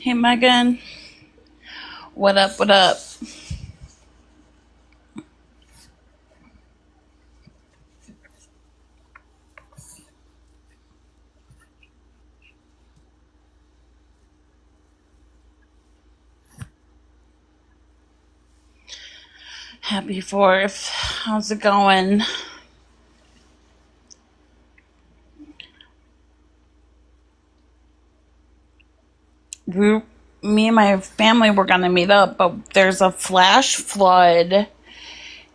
Hey Megan, what up? What up? Happy 4th. How's it going? We, Me and my family were gonna meet up, but there's a flash flood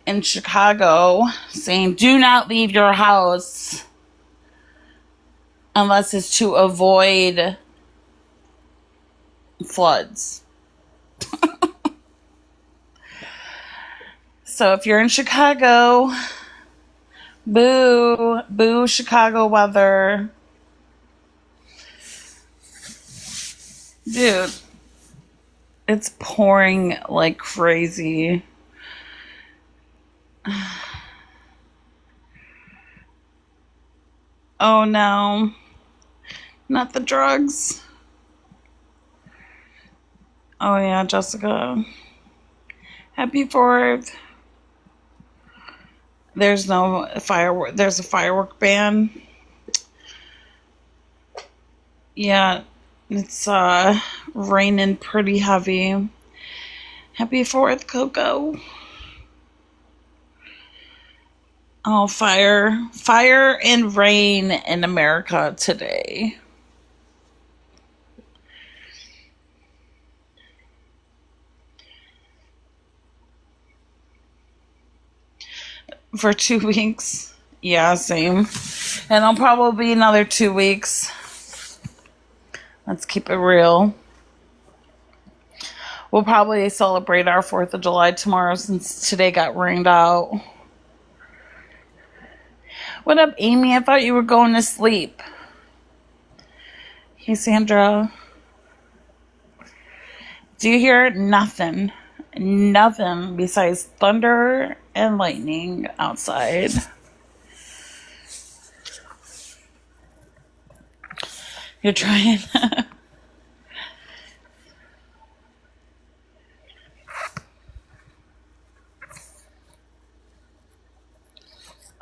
in Chicago saying do not leave your house unless it's to avoid floods. So if you're in Chicago, boo Chicago weather. Dude, it's pouring like crazy. Oh no, not the drugs. Oh yeah, Jessica. Happy 4th. There's no firework. There's a firework ban. Yeah, it's raining pretty heavy. Happy 4th, Coco. Oh, fire and rain in America today. For 2 weeks. Yeah, same. And it'll probably be another 2 weeks. Let's keep it real. We'll probably celebrate our 4th of July tomorrow since today got rained out. What up, Amy? I thought you were going to sleep. Hey, Sandra. Do you hear nothing? Nothing besides thunder and lightning outside. You're trying.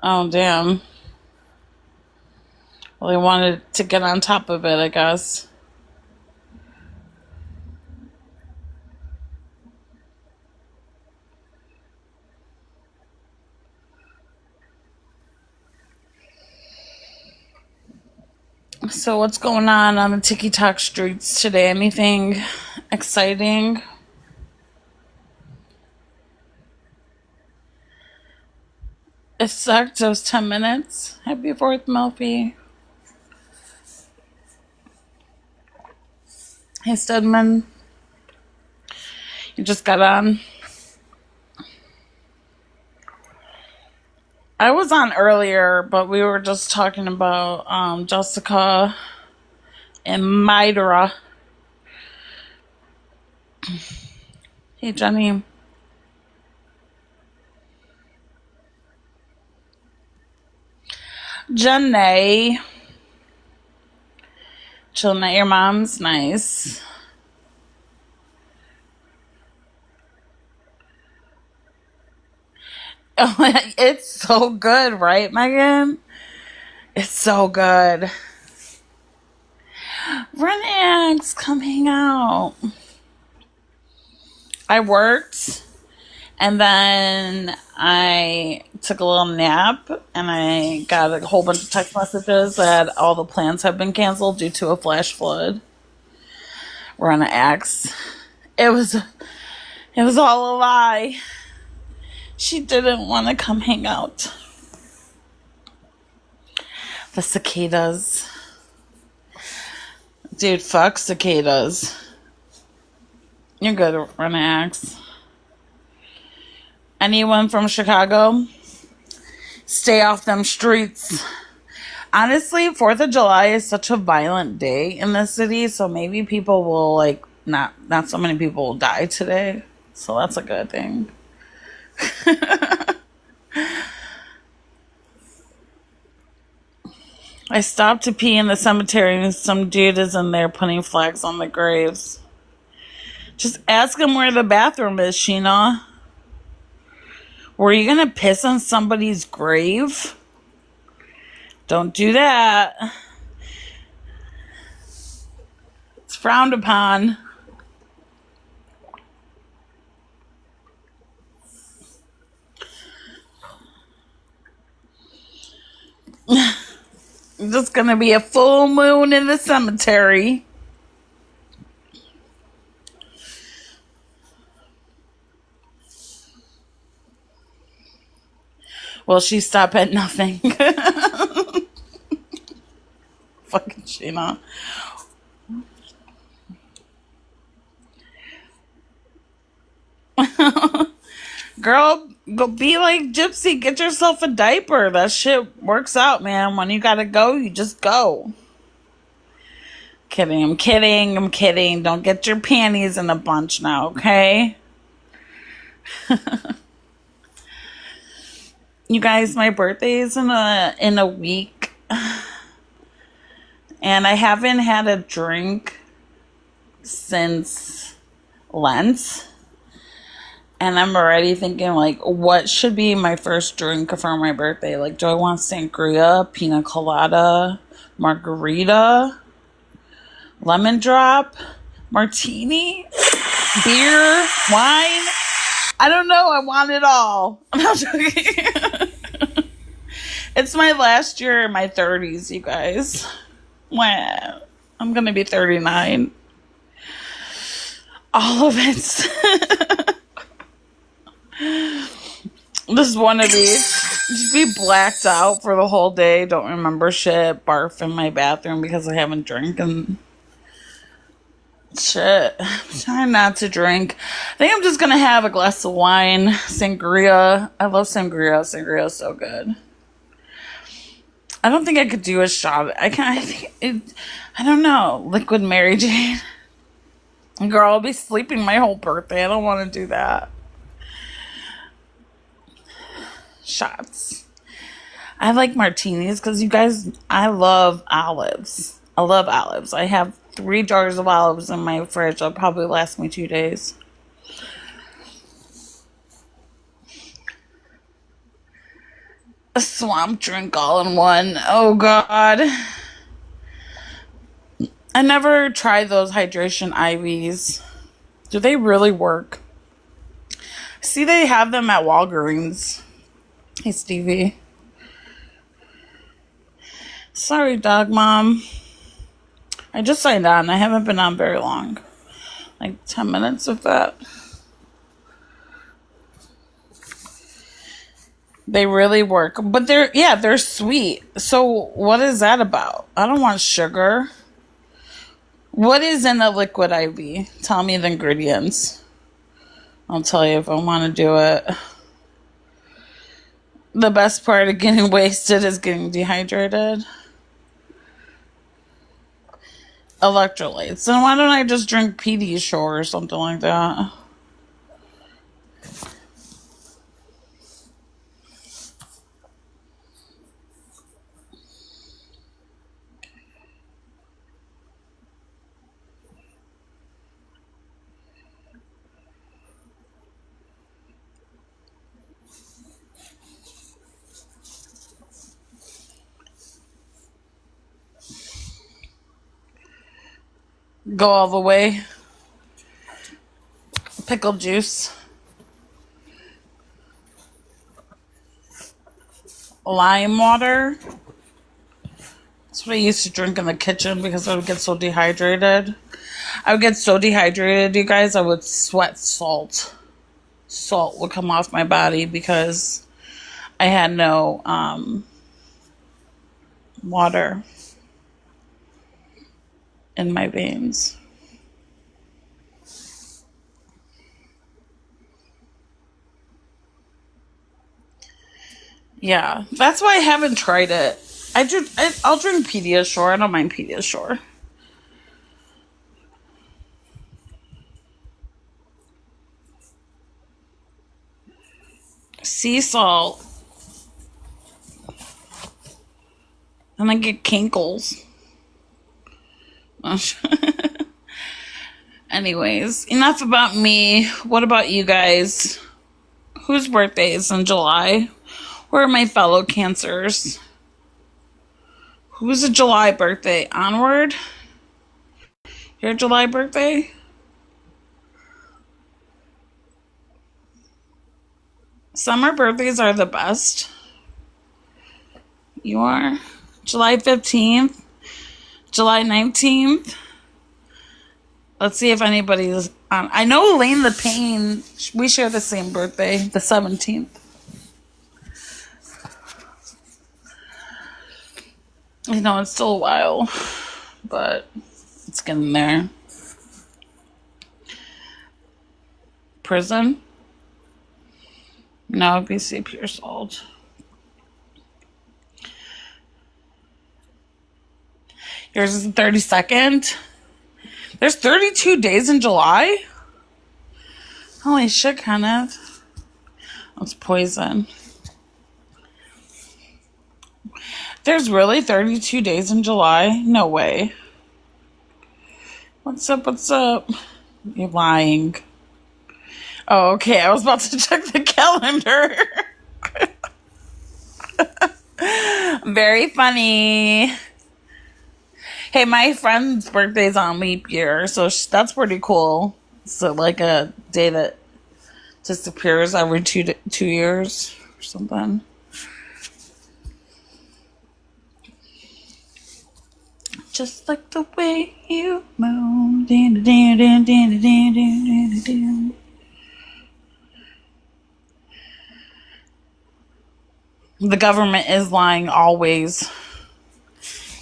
Oh, damn. Well, they wanted to get on top of it, I guess. So what's going on the TikTok streets today? Anything exciting? It sucked. It was 10 minutes. Happy 4th, Melfi. Hey, Stedman. You just got on. I was on earlier, but we were just talking about Jessica and Midra. Hey, Jenny. Jenny. Chilling at your mom's. Nice. Oh, it's so good, right, Megan? It's so good. Renex, come hang out. I worked, and then I took a little nap, and I got a whole bunch of text messages that all the plans have been canceled due to a flash flood. We're on an X. It was all a lie. She didn't want to come hang out. The cicadas. Dude, fuck cicadas. You're good, Renax. Anyone from Chicago? Stay off them streets. Honestly, 4th of July is such a violent day in the city, so maybe people will, not so many people will die today. So that's a good thing. I stopped to pee in the cemetery and some dude is in there putting flags on the graves. Just ask him where the bathroom is, Sheena. Were you gonna piss on somebody's grave? Don't do that. It's frowned upon. There's gonna be a full moon in the cemetery. Will she stop at nothing? Fucking Sheena. Girl, go be like Gypsy. Get yourself a diaper. That shit works out, man. When you gotta go, you just go. Kidding, I'm kidding, I'm kidding. Don't get your panties in a bunch now, okay? You guys, my birthday is in a week. And I haven't had a drink since Lent. And I'm already thinking, like, what should be my first drink for my birthday? Like, do I want sangria, pina colada, margarita, lemon drop, martini, beer, wine? I don't know. I want it all. I'm not joking. It's my last year in my 30s, you guys. Wow. I'm going to be 39. All of it. This is one of these. Just be blacked out for the whole day. Don't remember shit. Barf in my bathroom because I haven't drank and shit. I'm trying not to drink. I think I'm just gonna have a glass of wine. Sangria. I love sangria. Sangria is so good. I don't think I could do a shot. I don't know. Liquid Mary Jane. Girl, I'll be sleeping my whole birthday. I don't want to do that. Shots. I like martinis because you guys, I love olives. I love olives. I have 3 jars of olives in my fridge. It'll probably last me 2 days. A swamp drink all in one. Oh God. I never tried those hydration IVs. Do they really work? See, they have them at Walgreens. Hey, Stevie. Sorry, dog mom. I just signed on. I haven't been on very long. Like 10 minutes of that. They really work. But they're sweet. So what is that about? I don't want sugar. What is in a liquid IV? Tell me the ingredients. I'll tell you if I want to do it. The best part of getting wasted is getting dehydrated. Electrolytes. Then why don't I just drink Pediasure or something like that? Go all the way. Pickle juice. Lime water. That's what I used to drink in the kitchen because I would get so dehydrated. I would get so dehydrated, you guys, I would sweat salt. Salt would come off my body because I had no water in my veins. Yeah, that's why I haven't tried it. I'll drink Pediasure. I don't mind Pediasure. Sea salt. And I get kinkles. Anyways, enough about me. What about you guys? Whose birthday is in July? Where are my fellow cancers? Who's a July birthday? Onward? Your July birthday? Summer birthdays are the best. You are? July 15th? July 19th? Let's see if anybody's on. I know Elaine the Pain. We share the same birthday, the 17th. I know it's still a while, but it's getting there. Prison? No, BC Pure Salt. Yours is the 32nd. There's 32 days in July? Holy shit, Kenneth. That's poison. There's really 32 days in July? No way. What's up? What's up? You're lying. Oh, okay. I was about to check the calendar. Very funny. Hey, my friend's birthday's on leap year, so that's pretty cool. So, like a day that just appears every 2 years or something. Just like the way you move. The government is lying always.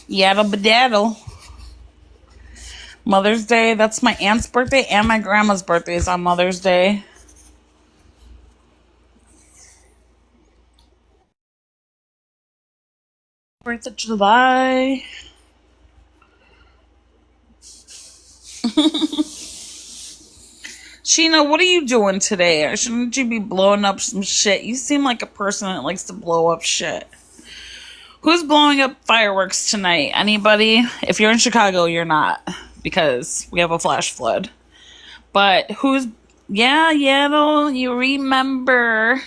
Yaddle bedaddle. Mother's Day, that's my aunt's birthday and my grandma's birthday is on Mother's Day. Fourth of July. Sheena, what are you doing today? Shouldn't you be blowing up some shit? You seem like a person that likes to blow up shit. Who's blowing up fireworks tonight? Anybody? If you're in Chicago, you're not, because we have a flash flood. But who's... Yeah, Yaddle, you remember.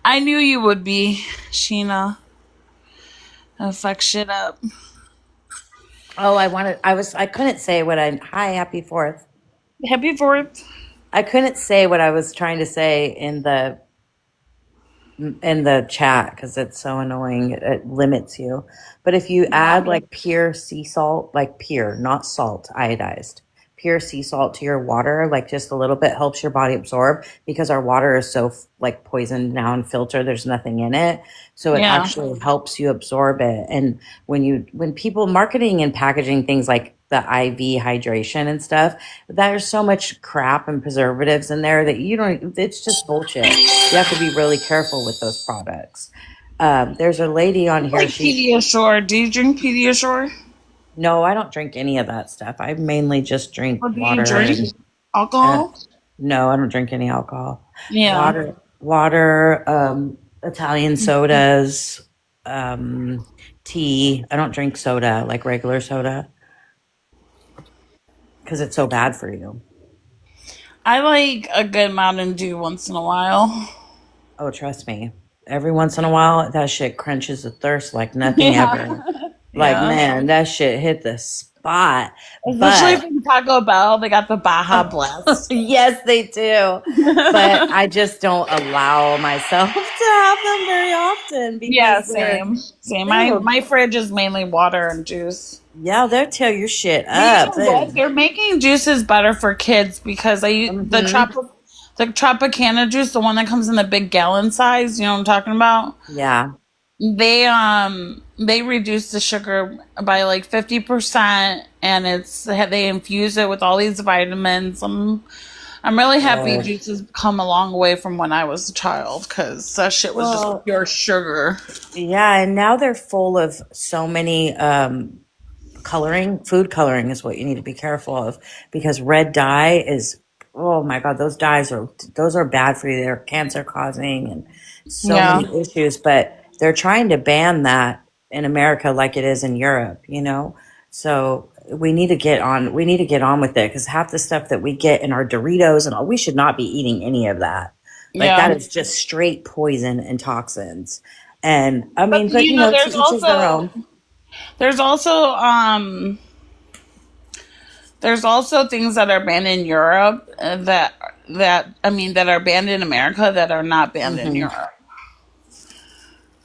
I knew you would be, Sheena. I'll fuck shit up. Oh, I couldn't say what hi, happy 4th. Happy 4th. I couldn't say what I was trying to say in the chat because it's so annoying. It limits you. But if you add like pure sea salt, like pure, not salt, iodized, pure sea salt to your water, like just a little bit helps your body absorb because our water is so like poisoned now and filtered. There's nothing in it. So it Yeah. actually helps you absorb it. And when people marketing and packaging things like the IV hydration and stuff, there's so much crap and preservatives in there that it's just bullshit. You have to be really careful with those products. There's a lady on here. Like Pediasure. Do you drink Pediasure? No, I don't drink any of that stuff. I mainly just drink Or do you water. drink alcohol? No, I don't drink any alcohol. Yeah. Water, Italian sodas, tea. I don't drink soda, like regular soda, because it's so bad for you. I like a good Mountain Dew once in a while. Oh, trust me. Every once in a while, that shit quenches the thirst like nothing ever. Like, Yeah. man, that shit hit the spot. Especially But from Taco Bell, they got the Baja Blast. yes, they do. But I just don't allow myself to have them very often Yeah, because they're same. My fridge is mainly water and juice. yeah, they'll tear your shit But up. you know what? They're making juices better for kids because the Tropicana juice, the one that comes in the big gallon size. You know what I'm talking about? Yeah. They reduce the sugar by like 50%, and they infuse it with all these vitamins. I'm really happy juice has come a long way from when I was a child because that shit was just pure sugar. Yeah, and now they're full of so many food coloring is what you need to be careful of because red dye is, oh my God, those are bad for you. They're cancer causing and so many issues, but they're trying to ban that in America like it is in Europe, So we need to get on. We need to get on with it because half the stuff that we get in our Doritos and all, we should not be eating any of that. Like that Yeah. is just straight poison and toxins. And I But mean, but you know, to each is their own. there's also there's also things that are banned in Europe that are banned in America that are not banned in Hmm. Europe.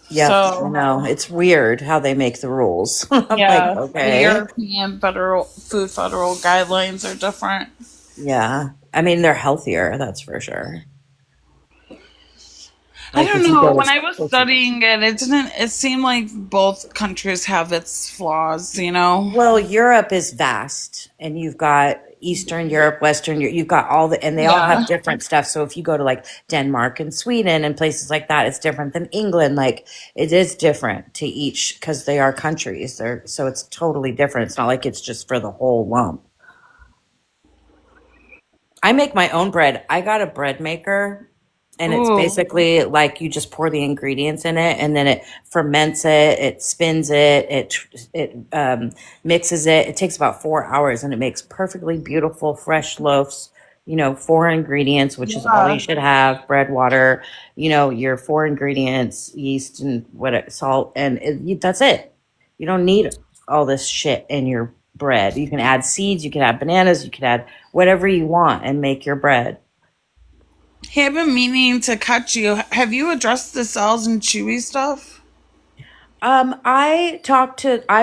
Yep, I So know. It's weird how they make the rules. I'm like, yeah, the okay. European federal guidelines are different. Yeah. I mean, they're healthier, that's for sure. I Like don't if you know. go to When I was studying it, it didn't. It seemed like both countries have its flaws. You know. well, Europe is vast, and you've got Eastern Europe, Western Europe, you've got all the, and they all Yeah. have different stuff. So if you go to like Denmark and Sweden and places like that, it's different than England. Like it is different to each because they are countries. They're, so it's totally different. It's not like it's just for the whole lump. I make my own bread. I got a bread maker, and it's Ooh. basically like you just pour the ingredients in it, and then it ferments it, it spins it, it mixes it. It takes about 4 hours, and it makes perfectly beautiful fresh loaves. You know, four ingredients, which is all you Yeah. should have: bread, water. You know, your four ingredients: yeast and what salt, and that's it. You don't need all this shit in your bread. You can add seeds, you can add bananas, you can add whatever you want and make your bread. Hey, I've been meaning to catch you. Have you addressed the cells and chewy stuff? I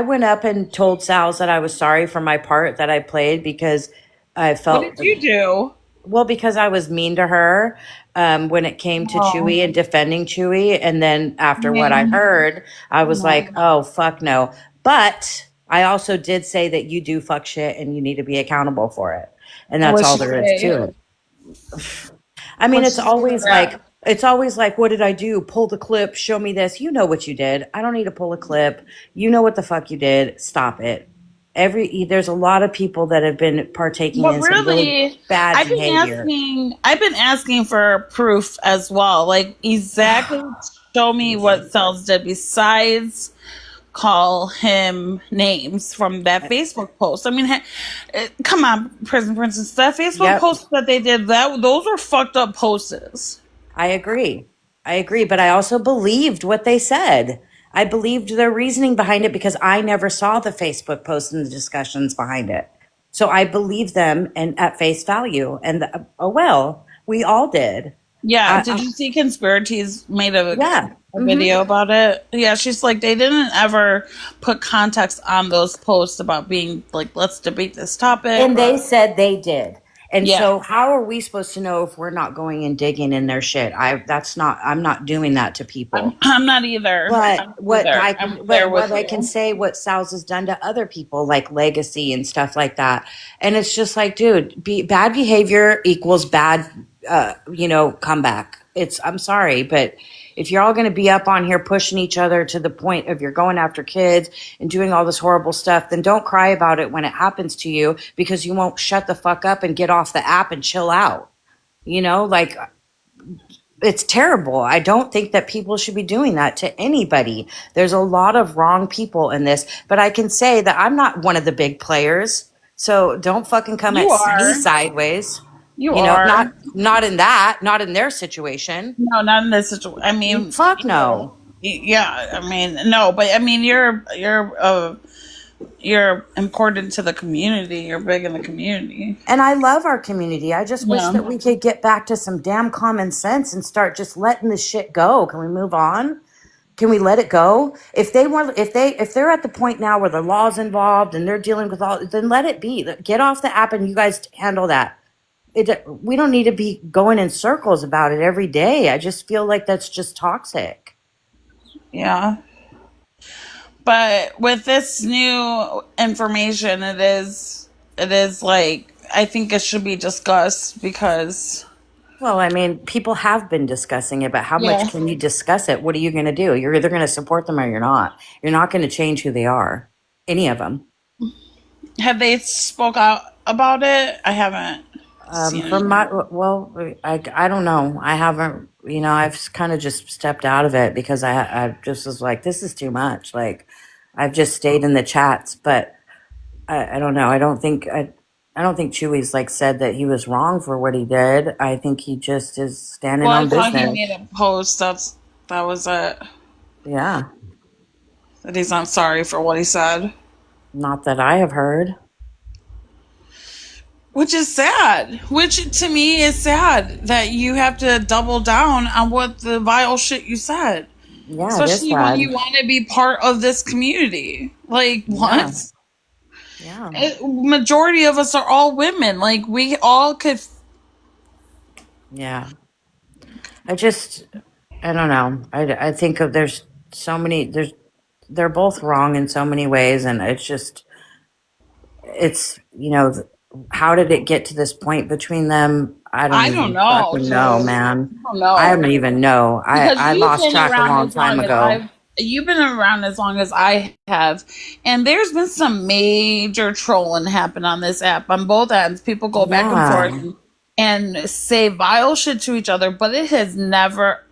went up and told Sal's that I was sorry for my part that I played because I What felt, did you do? well, because I was mean to her when it came to Oh, Chewy and defending Chewy. And then after what I man. heard, I was like, No. oh, fuck no. But I also did say that you do fuck shit and you need to be accountable for it. And that's What'd all she there is say? to it. I mean, What'd she say to that? it's always like, what did I do? Pull the clip, show me this. You know what you did. I don't need to pull a clip. You know what the fuck you did. Stop it. There's a lot of people that have been partaking But in some really really, bad behavior. I've been asking for proof as well. Like exactly show me what cells did besides call him names from that Facebook post. I mean, come on, Prison Princess. That Facebook Yep. post that they did, that those were fucked up posts. I agree. I agree. But I also believed what they said. I believed their reasoning behind it because I never saw the Facebook posts and the discussions behind it. So I believed them and at face value. And oh well, we all did. Yeah, did I you see Conspiracies made yeah. a video about it? Yeah, she's like they didn't ever put context on those posts about being like let's debate this topic And they or said they did. And yeah. so how are we supposed to know if we're not going and digging in their shit? I'm not doing that to people. I'm not either. But I'm not either. I'm there what with I can you. say, what Sal's has done to other people, like Legacy and stuff like that, and it's just like, dude, bad behavior equals bad, comeback. I'm sorry, but if you're all going to be up on here pushing each other to the point of you're going after kids and doing all this horrible stuff, then don't cry about it when it happens to you because you won't shut the fuck up and get off the app and chill out. You know, like it's terrible. I don't think that people should be doing that to anybody. There's a lot of wrong people in this, but I can say that I'm not one of the big players. So don't fucking come You at me are. sideways. You You know, are. not in their situation. No, not in this situation. I mean, Fuck no. yeah. I mean, no, but I mean, you're important to the community. You're big in the community. And I love our community. I just wish Yeah. that we could get back to some damn common sense and start just letting this shit go. Can we move on? Can we let it go? If they're at the point now where the law's involved and they're dealing with all, then let it be. Get off the app and you guys handle that. We don't need to be going in circles about it every day. I just feel like that's just toxic. Yeah. But with this new information, it is like I think it should be discussed because Well, I mean, people have been discussing it, but how much yeah. can you discuss it? What are you going to do? You're either going to support them or you're not. You're not going to change who they are. Any of them. Have they spoke out about it? I haven't seen From my, anything. well, I don't know. I haven't, I've kind of just stepped out of it because I just was like, this is too much. Like, I've just stayed in the chats, but I don't know. I don't think Chewy's like said that he was wrong for what he did. I think he just is standing Well, I on thought he made business. a post. That was it. Yeah. That he's not sorry for what he said, Not that I have heard. which is sad. Which to me is sad that you have to double down on what the vile shit you said, Yeah, it is especially when sad. you want to be part of this community. Like Yeah. what? Yeah. Majority of us are all women. Like we all could. Yeah. I just, I don't know. I think of there's so many, they're both wrong in so many ways. And it's just, it's, how did it get to this point between them? I don't I don't even know. fucking know, So man. I don't I know. don't even know. Because I you've lost been track a around long as time long as ago. you've been around as long as I have, and there's been some major trolling happen on this app on both ends. People go back and forth Yeah. and say vile shit to each other, but it has never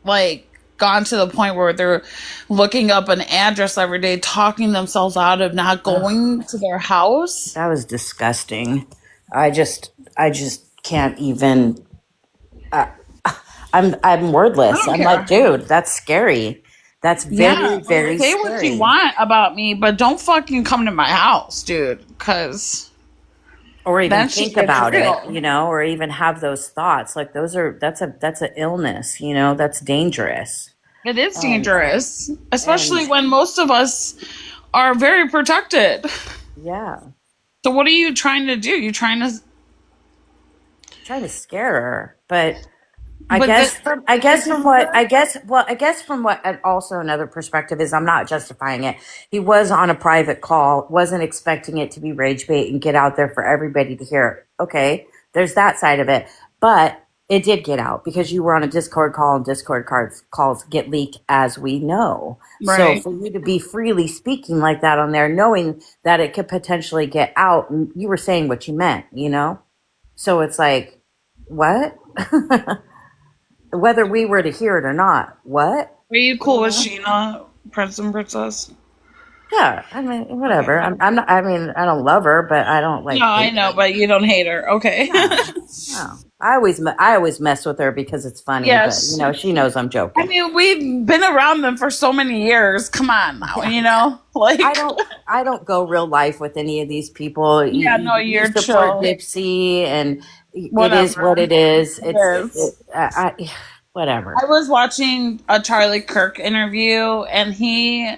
like gone to the point where they're looking up an address every day, talking themselves out of not Ugh, going to their house. that was disgusting. I just can't even. Uh, I'm I wordless. don't I'm like, care. dude, that's scary. That's Yeah, very, like very say what you scary. want about me, but don't fucking come to my house, dude, because Or even that shit think gets about it, real. or even have those thoughts. Like that's an illness, that's dangerous. It is And dangerous, and especially when most of us are very protected. yeah, So what are you trying to do? You're trying to, trying to scare her. But but that, I guess from what I guess from what, and also another perspective is, I'm not justifying it. He was on a private call, wasn't expecting it to be rage bait and get out there for everybody to hear. Okay, there's that side of it, but it did get out because you were on a Discord call, and calls get leaked, as we know. So right? for you to be freely speaking like that on there, knowing that it could potentially get out, and you were saying what you meant. So it's like, what? Whether we were to hear it or not. What? Are you You cool with know? Sheena, Prince and Princess? Yeah, I mean, Okay. whatever. I'm not. I mean, I don't love her, but I don't No, like I hate know, her. but you don't hate her. Okay. No, no. I always mess with her because it's funny, but Yes. she knows I'm I joking. mean, we've been around them for so many years. Come on now, Yeah, like, I don't go real life with any of these people. yeah, no, You you're support chill. Gypsy, and it is what Whatever. it is. It is. Whatever. I was watching a Charlie Kirk interview, and he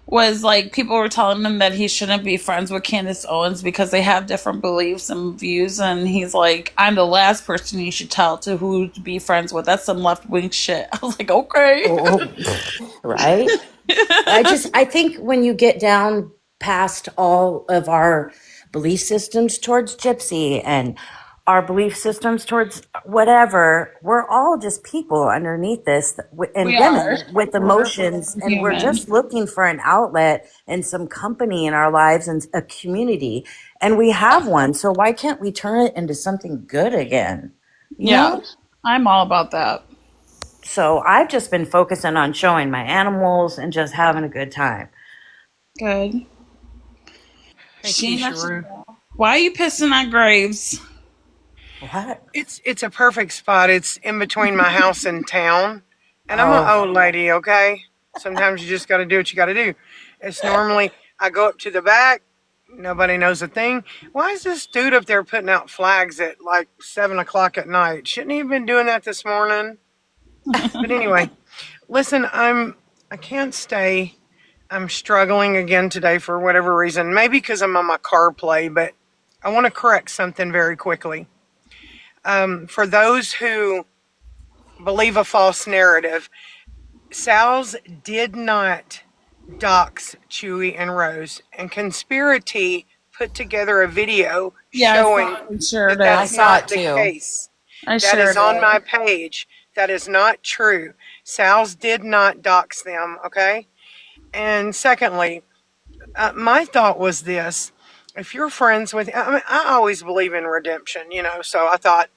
was like, people were telling him that he shouldn't be friends with Candace Owens because they have different beliefs and views. And he's like, I'm the last person you should tell to who to be friends with. That's some left wing shit. I was like, okay. Oh, right. I think when you get down past all of our belief systems towards Gypsy and our belief systems towards whatever, we're all just people underneath this, and We are. women with We're emotions, and we're human. just looking for an outlet and some company in our lives and a community. And we have one. So why can't we turn it into something good again? You Yeah. know? I'm all about that. So I've just been focusing on showing my animals and just having a good time. Good. Hey, Keisha Sheena, Rue. why are you pissing on graves? What? It's a perfect spot. It's in between my house and town, and I'm an Oh, old lady. Okay, sometimes you just got to do what you got to do. It's normally I go up to the back. Nobody knows a thing. Why is this dude up there putting out flags at like 7 o'clock at night? Shouldn't he have been doing that this morning? But anyway, listen, I can't stay. I'm struggling again today for whatever reason. Maybe because I'm on my car play, but I want to correct something very quickly. For those who believe a false narrative, Sal's did not dox Chewy and Rose, and Conspiracy put together a video Yeah, I showing fucking shared that I it. that's saw it not the too. case. I That is shared on it. my page. That is not true. Sal's did not dox them, okay? And secondly, my thought was this: if you're friends with, I mean, I always believe in redemption, so I thought,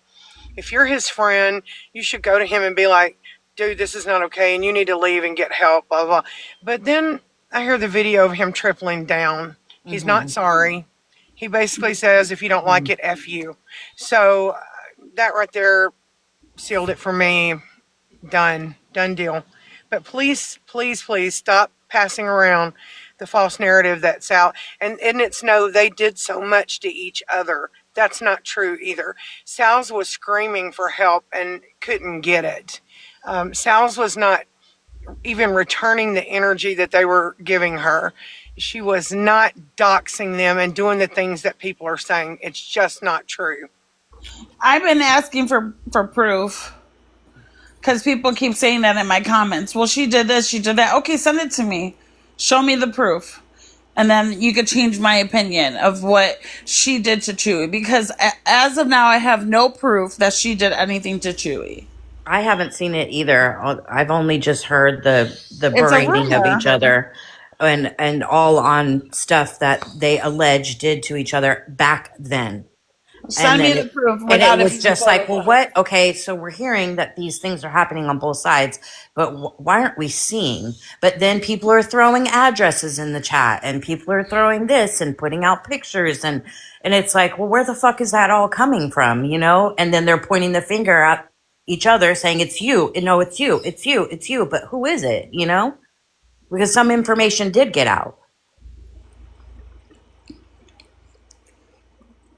if you're his friend, you should go to him and be like, dude, this is not okay, and you need to leave and get help, blah, blah. But then I hear the video of him tripling down. He's not sorry. He basically says, if you don't like it, F you. So that right there sealed it for me. Done deal. But please, please, please stop passing around the false narrative that Sal and it's no, they did so much to each other. That's not true either. Sal's was screaming for help and couldn't get it. Sal's was not even returning the energy that they were giving her. She was not doxing them and doing the things that people are saying. It's just not true. I've been asking for proof because people keep saying that in my comments. Well, she did this, she did that. Okay, send it to me. Show me the proof. And then you could change my opinion of what she did to Chewy. Because as of now, I have no proof that she did anything to Chewy. I haven't seen it either. I've only just heard the It's a berating of rumor. each other, and all on stuff that they allege did to each other back then. Send me the proof And it without it was being just like, well, photoshopped. what? Okay, so we're hearing that these things are happening on both sides, but why aren't we seeing? But then people are throwing addresses in the chat, and people are throwing this and putting out pictures, and it's like, well, where the fuck is that all coming from? You know? And then they're pointing the finger at each other, saying it's you. No, it's you. It's you. It's you. But who is it? You know? Because some information did get out.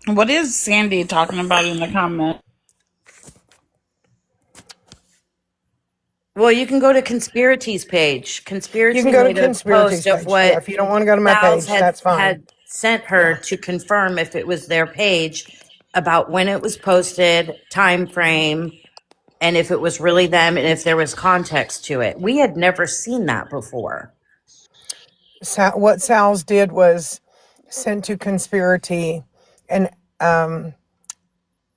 What is Sandy talking about in the comment? Well, you can go to Conspiracy's page. You Conspiracy can go to made a Conspiracy's post of page. Yeah, what if you don't want to go to my Sal's page, that's fine. had sent her Yeah. to confirm if it was their page, about when it was posted, time frame, and if it was really them, and if there was context to it. We had never seen that before. What Sal's did was sent to Conspiracy and an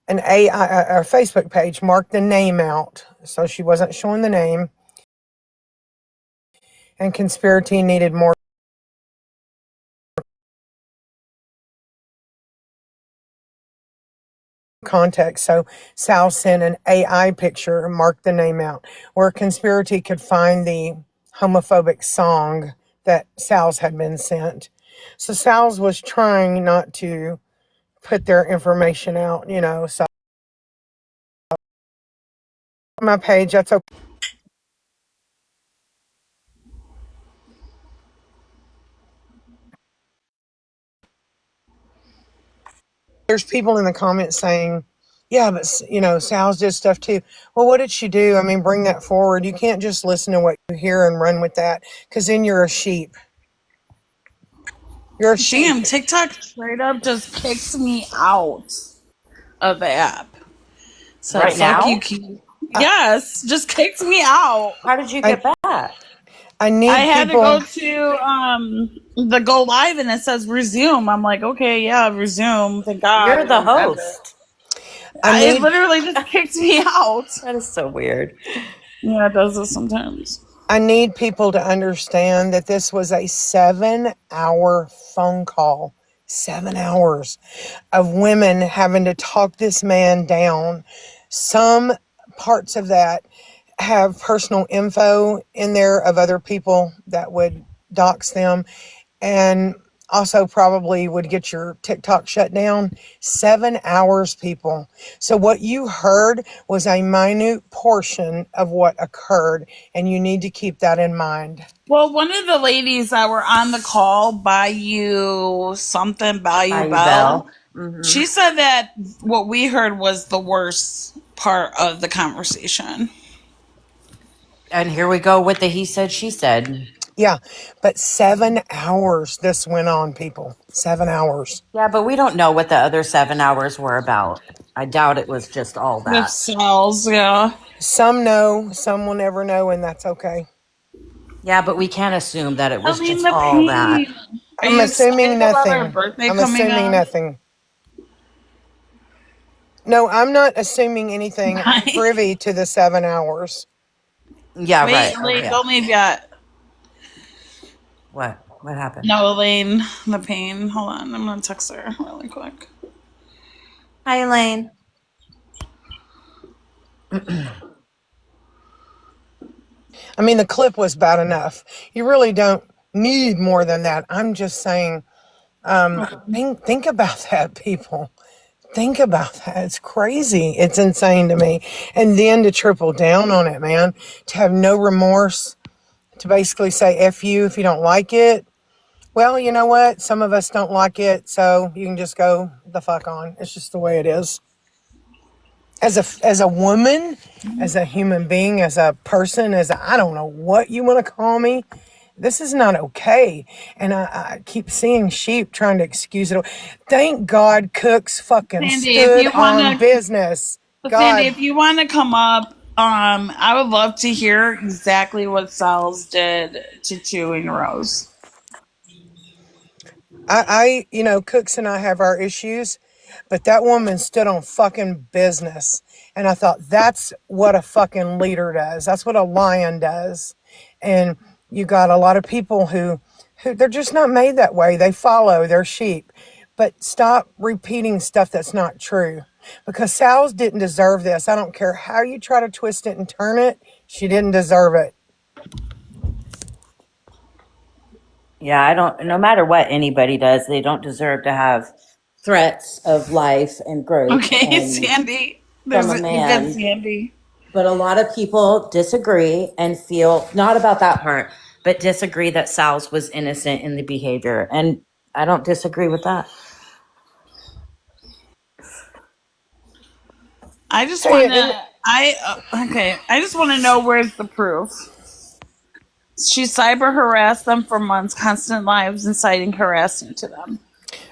AI or Facebook page, marked the name out, so she wasn't showing the name, and Conspiracy needed more context, so Sal sent an AI picture and marked the name out, where Conspiracy could find the homophobic song that Sal's had been sent. So Sal's was trying not to put their information out, you know. So my page, that's okay. There's people in the comments saying, yeah, but you know, Sal's did stuff too. Well, what did she do? I mean, bring that forward. You can't just listen to what you hear and run with that, because then you're a sheep. You're a sheep. Damn, TikTok straight up just kicks me out of the app. Said, Right fuck now? you, Keith. Yes, just kicks me out. How did you I get back? I need I had people. to go to the go live and it says resume. I'm like, okay, yeah, resume. Thank God. You're the And end it. host. It literally just kicks me out. That is so weird. Yeah, it does this sometimes. I need people to understand that this was a 7-hour phone call. 7 hours of women having to talk this man down. Some parts of that have personal info in there of other people that would dox them, and also probably would get your TikTok shut down. 7 hours, people. So what you heard was a minute portion of what occurred, and you need to keep that in mind. Well, one of the ladies that were on the call, Bayou Bell. Bell, Mm-hmm. she said that what we heard was the worst part of the conversation. And here we go with the he said, she said. Yeah, but 7 hours this went on, people. 7 hours. Yeah, but we don't know what the other 7 hours were about. I doubt it was just all The that. cells, yeah. Some know, some will never know, and that's okay. Yeah, but we can't assume that it was I mean, just the all pain. that. Are I'm you assuming excited about our nothing. birthday I'm coming assuming up? nothing. No, I'm not assuming anything. I'm Right. privy to the 7 hours. Yeah, Wait, right. Elaine, Okay. don't leave yet. What? What happened? No, Elaine, the pain. Hold on, I'm gonna text her really quick. Hi, Elaine. I mean, the clip was bad enough. You really don't need more than that. I'm just saying, Think about that, people. Think about that. It's crazy. It's insane to me. And then to triple down on it, man, to have no remorse, to basically say F you if you don't like it. Well, you know what? Some of us don't like it, so you can just go the fuck on. It's just the way it is. As a woman, as a human being, as a person, I don't know what you want to call me. This is not okay. And I keep seeing sheep trying to excuse it. Thank God Cooks fucking Sandy, if stood you on wanna, business. Sandy, God, if you wanna come up, I would love to hear exactly what Sal's did to Chewing Rose. Cooks and I have our issues, but that woman stood on fucking business. And I thought, that's what a fucking leader does. That's what a lion does. And you got a lot of people who they're just not made that way. They follow their sheep. But stop repeating stuff that's not true. Because Sal's didn't deserve this. I don't care how you try to twist it and turn it. She didn't deserve it. Yeah, I don't, no matter what anybody does, they don't deserve to have threats of life and growth Okay, and Sandy. from There's a a good man. Sandy. But a lot of people disagree and feel not about that part, but disagree that Sal's was innocent in the behavior. And I don't disagree with that. I just Hey, wanna, and okay. I just wanna know where's the proof. She cyber harassed them for months, constant lives inciting harassing to them.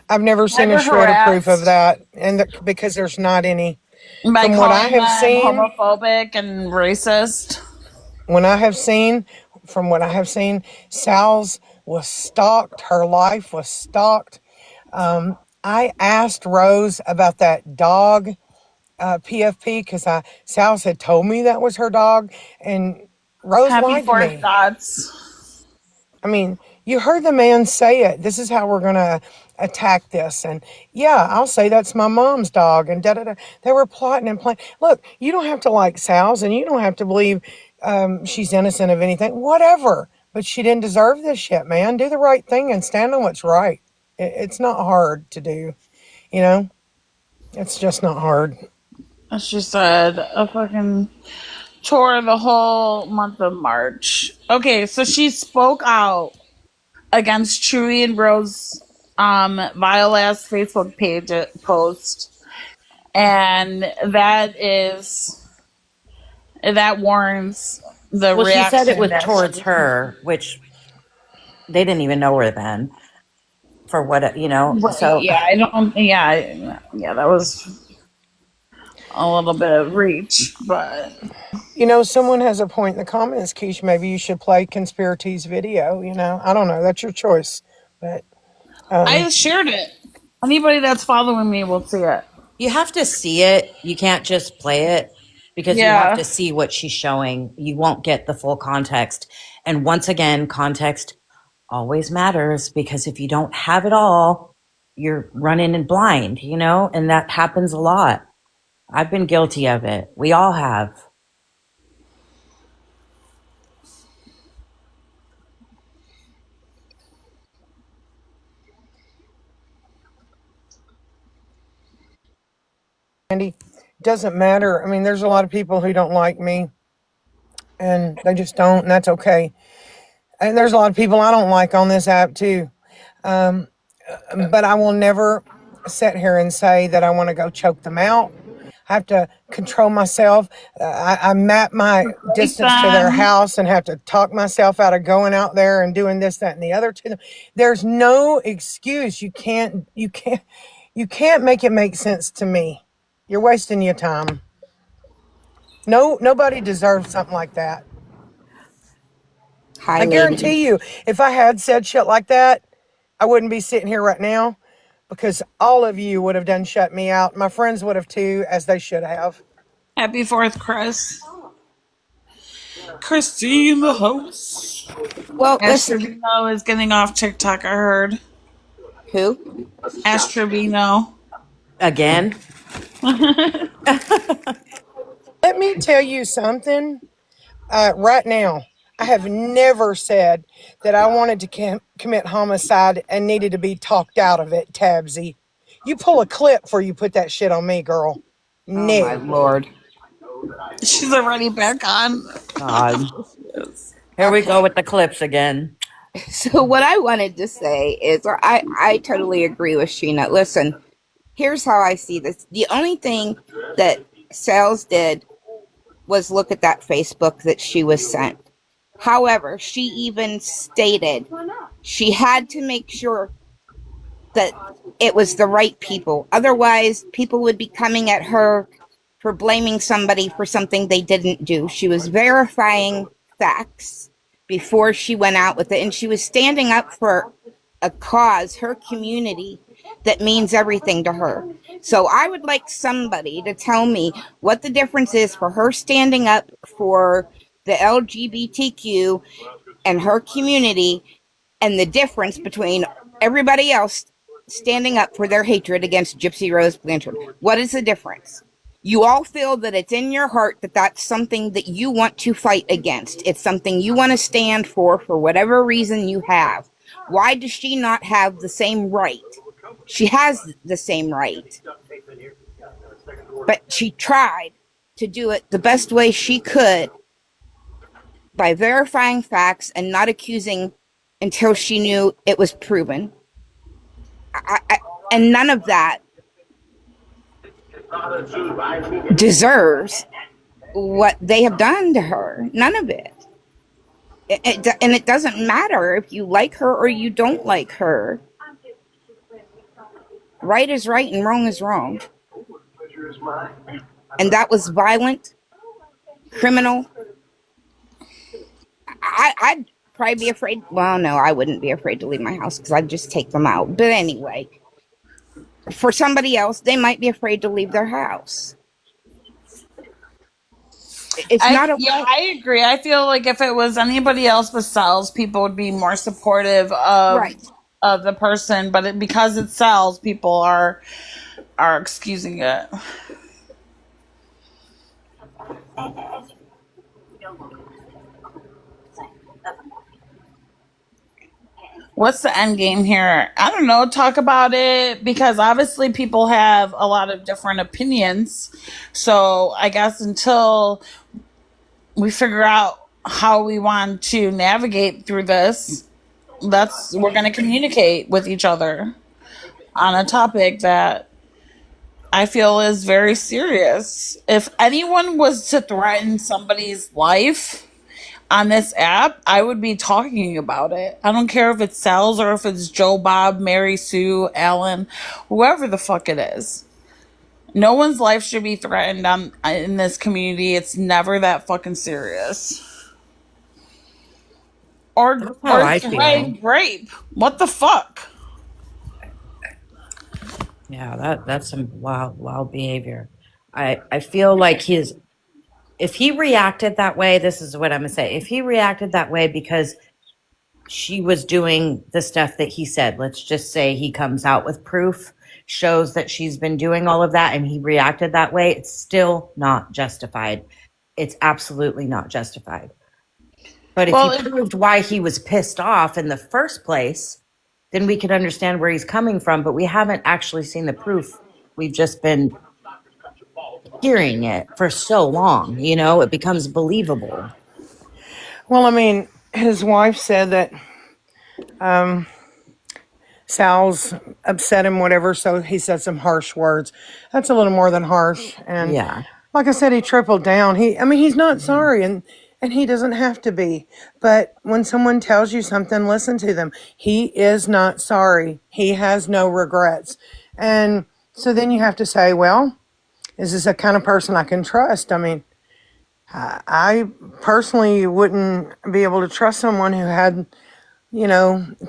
I've never seen a Cyber shred of proof of harassed that, and because there's not any. by From what I calling have them seen, homophobic and racist. when I have seen, from what I have seen, Sal's was stalked. Her life was stalked. I asked Rose about that dog, PFP, because Sal's had told me that was her dog, and Rose Happy lied to Fourth me. thoughts. I mean, you heard the man say it. This is how we're going to attack this. And yeah, I'll say that's my mom's dog. And da da da. They were plotting and planning. Look, you don't have to like Sal's and you don't have to believe she's innocent of anything. Whatever. But she didn't deserve this shit, man. Do the right thing and stand on what's right. It's not hard to do, you know? It's just not hard. She said a fucking tour the whole month of March. Okay, so she spoke out against Chewy and Rose vile ass Facebook page post, and that warrants the Well, she said it reaction was that towards she. her, which they didn't even know her then for what, so Yeah, I don't. Yeah, that was a little bit of reach, but Someone has a point in the comments, Keish, maybe you should play Conspiracy's video, I don't know. That's your choice. But I shared it. Anybody that's following me will see it. you have to see it. You can't just play it because you have Yeah, to see what she's showing. You won't get the full context. And once again, context always matters because if you don't have it all, you're running in blind, and that happens a lot. I've been guilty of it. We all have. Andy, doesn't matter. I mean, there's a lot of people who don't like me, and they just don't, and that's okay. And there's a lot of people I don't like on this app too. But I will never sit here and say that I want to go choke them out. I have to control myself. I map my break distance to their them. house and have to talk myself out of going out there and doing this, that, and the other to them. There's no excuse. You can't make it make sense to me. You're wasting your time. No, nobody deserves something like that. Hi, I guarantee ladies. you, if I had said shit like that, I wouldn't be sitting here right now because all of you would have done shut me out. My friends would have too, as they should have. Happy Fourth, Chris. Christine, the host. Well, listen. Astrobino is getting off TikTok. I heard. Who? Astrobino. Again, Let me tell you something right now. I have never said that I wanted to commit homicide and needed to be talked out of it, Tabsy. You pull a clip before you put that shit on me, girl. Oh my No. Lord. She's already back on. God. Yes. Here we go Okay. with the clips again. So what I wanted to say is, or I totally agree with Sheena. Listen, here's how I see this. The only thing that Sales did was look at that Facebook that she was sent. However, she even stated she had to make sure that it was the right people. Otherwise, people would be coming at her for blaming somebody for something they didn't do. She was verifying facts before she went out with it, and she was standing up for a cause, her community, that means everything to her. So I would like somebody to tell me what the difference is for her standing up for the LGBTQ and her community, and the difference between everybody else standing up for their hatred against Gypsy Rose Blanchard. What is the difference? You all feel that it's in your heart that that's something that you want to fight against. It's something you want to stand for whatever reason you have. Why does she not have the same right? She has the same right. But she tried to do it the best way she could by verifying facts and not accusing until she knew it was proven. And none of that deserves what they have done to her. None of it. And it doesn't matter if you like her or you don't like her. Right is right and wrong is wrong. And that was violent, criminal. I'd probably be afraid. Well, no, I wouldn't be afraid to leave my house because I'd just take them out. But anyway, for somebody else, they might be afraid to leave their house. It's not okay. Yeah, I agree. I feel like if it was anybody else besides, people would be more supportive of Right. the person, but because it sells, people are excusing it. What's the end game here? I don't know. Talk about it because obviously people have a lot of different opinions. So I guess until we figure out how we want to navigate through this, we're going to communicate with each other on a topic that I feel is very serious. If anyone was to threaten somebody's life on this app, I would be talking about it. I don't care if it's Sal's or if it's Joe, Bob, Mary, Sue, Alan, whoever the fuck it is. No one's life should be threatened in this community. It's never that fucking serious. Or rape. What the fuck? Yeah, that's some wild behavior. I feel like if he reacted that way, this is what I'm gonna say. If he reacted that way because she was doing the stuff that he said, let's just say he comes out with proof, shows that she's been doing all of that, and he reacted that way, it's still not justified. It's absolutely not justified. But if he proved why he was pissed off in the first place, then we could understand where he's coming from. But we haven't actually seen the proof. We've just been hearing it for so long, it becomes believable. Well, I mean, his wife said that Sal's upset him, whatever, so he said some harsh words. That's a little more than harsh. And yeah, like I said, he tripled down. He's not sorry, and he doesn't have to be. But when someone tells you something, listen to them. He is not sorry. He has no regrets. And so then you have to say, well, is this a kind of person I can trust? I mean, I personally wouldn't be able to trust someone who had,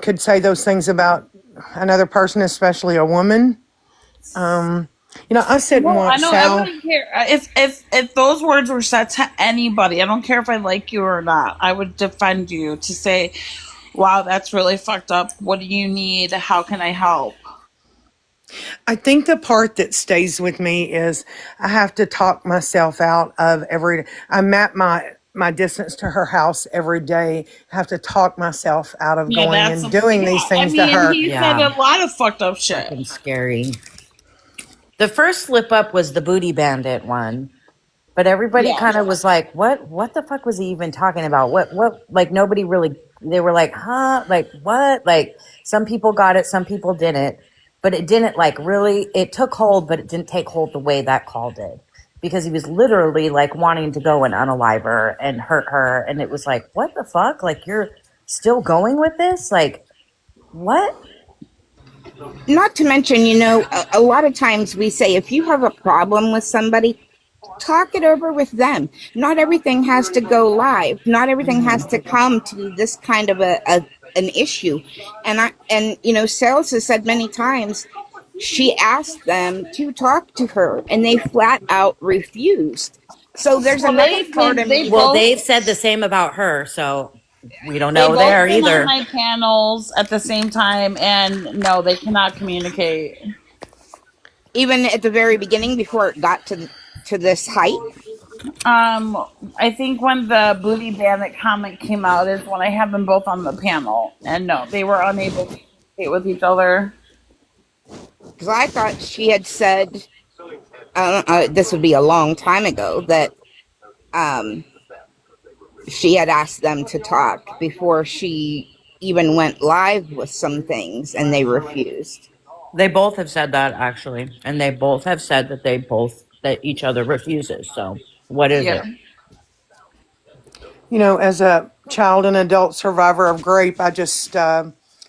could say those things about another person, especially a woman. I said once, I Sal. I wouldn't care if those words were said to anybody. I don't care if I like you or not. I would defend you to say, "Wow, that's really fucked up. What do you need? How can I help?" I think the part that stays with me is I have to talk myself out of I map my distance to her house every day, have to talk myself out of Yeah, going that's and doing yeah. these I things to mean, her. he said Yeah. a lot of fucked up shit. Fucking scary. The first slip up was the booty bandit one. But everybody Yeah. kind of was like, what the fuck was he even talking about? Like nobody really, they were like, huh? Like what? Like some people got it, some people didn't. But it didn't like really, it took hold, but it didn't take hold the way that call did. Because he was literally like wanting to go and unalive her and hurt her. And it was like, what the fuck? Like you're still going with this? Like, what? Not to mention, you know, a lot of times we say if you have a problem with somebody, talk it over with them. Not everything has to go live. Not everything has to come to this kind of an issue. And you know, Sales has said many times she asked them to talk to her and they flat out refused. So there's Well, another part of they me. Well, both they've said the same about her. So we don't they know both there been on either. my panels at the same time, and no, they cannot communicate. Even at the very beginning before it got to this height. I think when the booty bandit comment came out is when I had them both on the panel, and no, they were unable to communicate with each other. Because I thought she had said, this would be a long time ago, that she had asked them to talk before she even went live with some things, and they refused. They both have said that actually, and they both have said that that each other refuses. So what is Yeah. it? You know, as a child and adult survivor of grape, I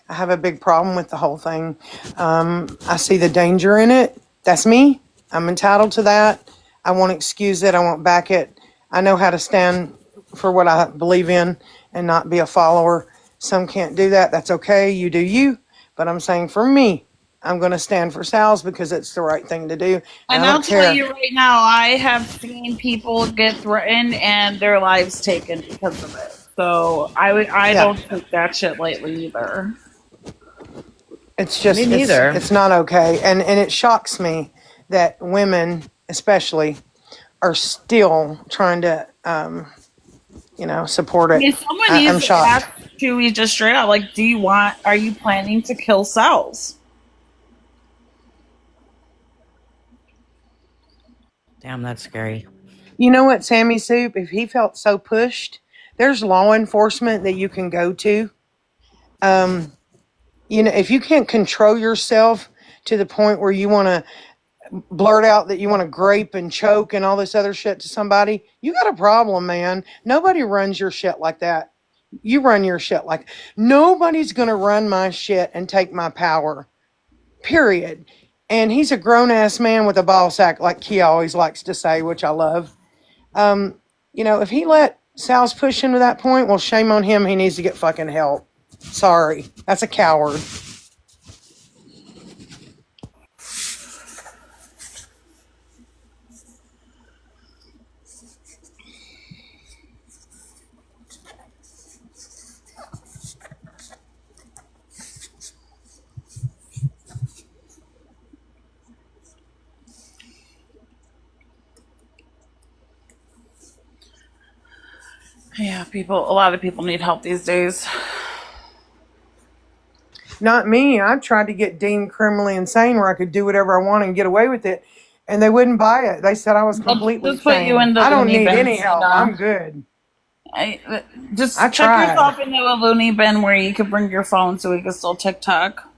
have a big problem with the whole thing. I see the danger in it. That's me. I'm entitled to that. I won't excuse it. I won't back it. I know how to stand for what I believe in and not be a follower. Some can't do that. That's okay. You do you. But I'm saying for me, I'm going to stand for Sal's because it's the right thing to do. And And I I'll don't tell care. you right now, I have seen people get threatened and their lives taken because of it. So I Yeah. don't take that shit lightly either. It's Me just neither. it's not okay, and it shocks me that women, especially, are still trying to support I it. mean, someone I'm needs to shocked. ask Chewie just straight out, like, are you planning to kill cells? Damn, that's scary. You know what, Sammy Soup? If he felt so pushed, there's law enforcement that you can go to. If you can't control yourself to the point where you want to blurt out that you want to grape and choke and all this other shit to somebody, you got a problem, man. Nobody runs your shit like that. You run your shit like nobody's going to run my shit and take my power. Period. And he's a grown ass man with a ball sack, like Key always likes to say, which I love. If he let Sal's push him to that point, well, shame on him. He needs to get fucking help. Sorry. That's a coward. Yeah, a lot of people need help these days. Not me. I tried to get deemed criminally insane where I could do whatever I want and get away with it, and they wouldn't buy it. They said I was They'll completely just put you sane. in the I don't loony need bin, any help. Cena. I'm good. I Just check tried. yourself into a loony bin where you can bring your phone so we can still TikTok.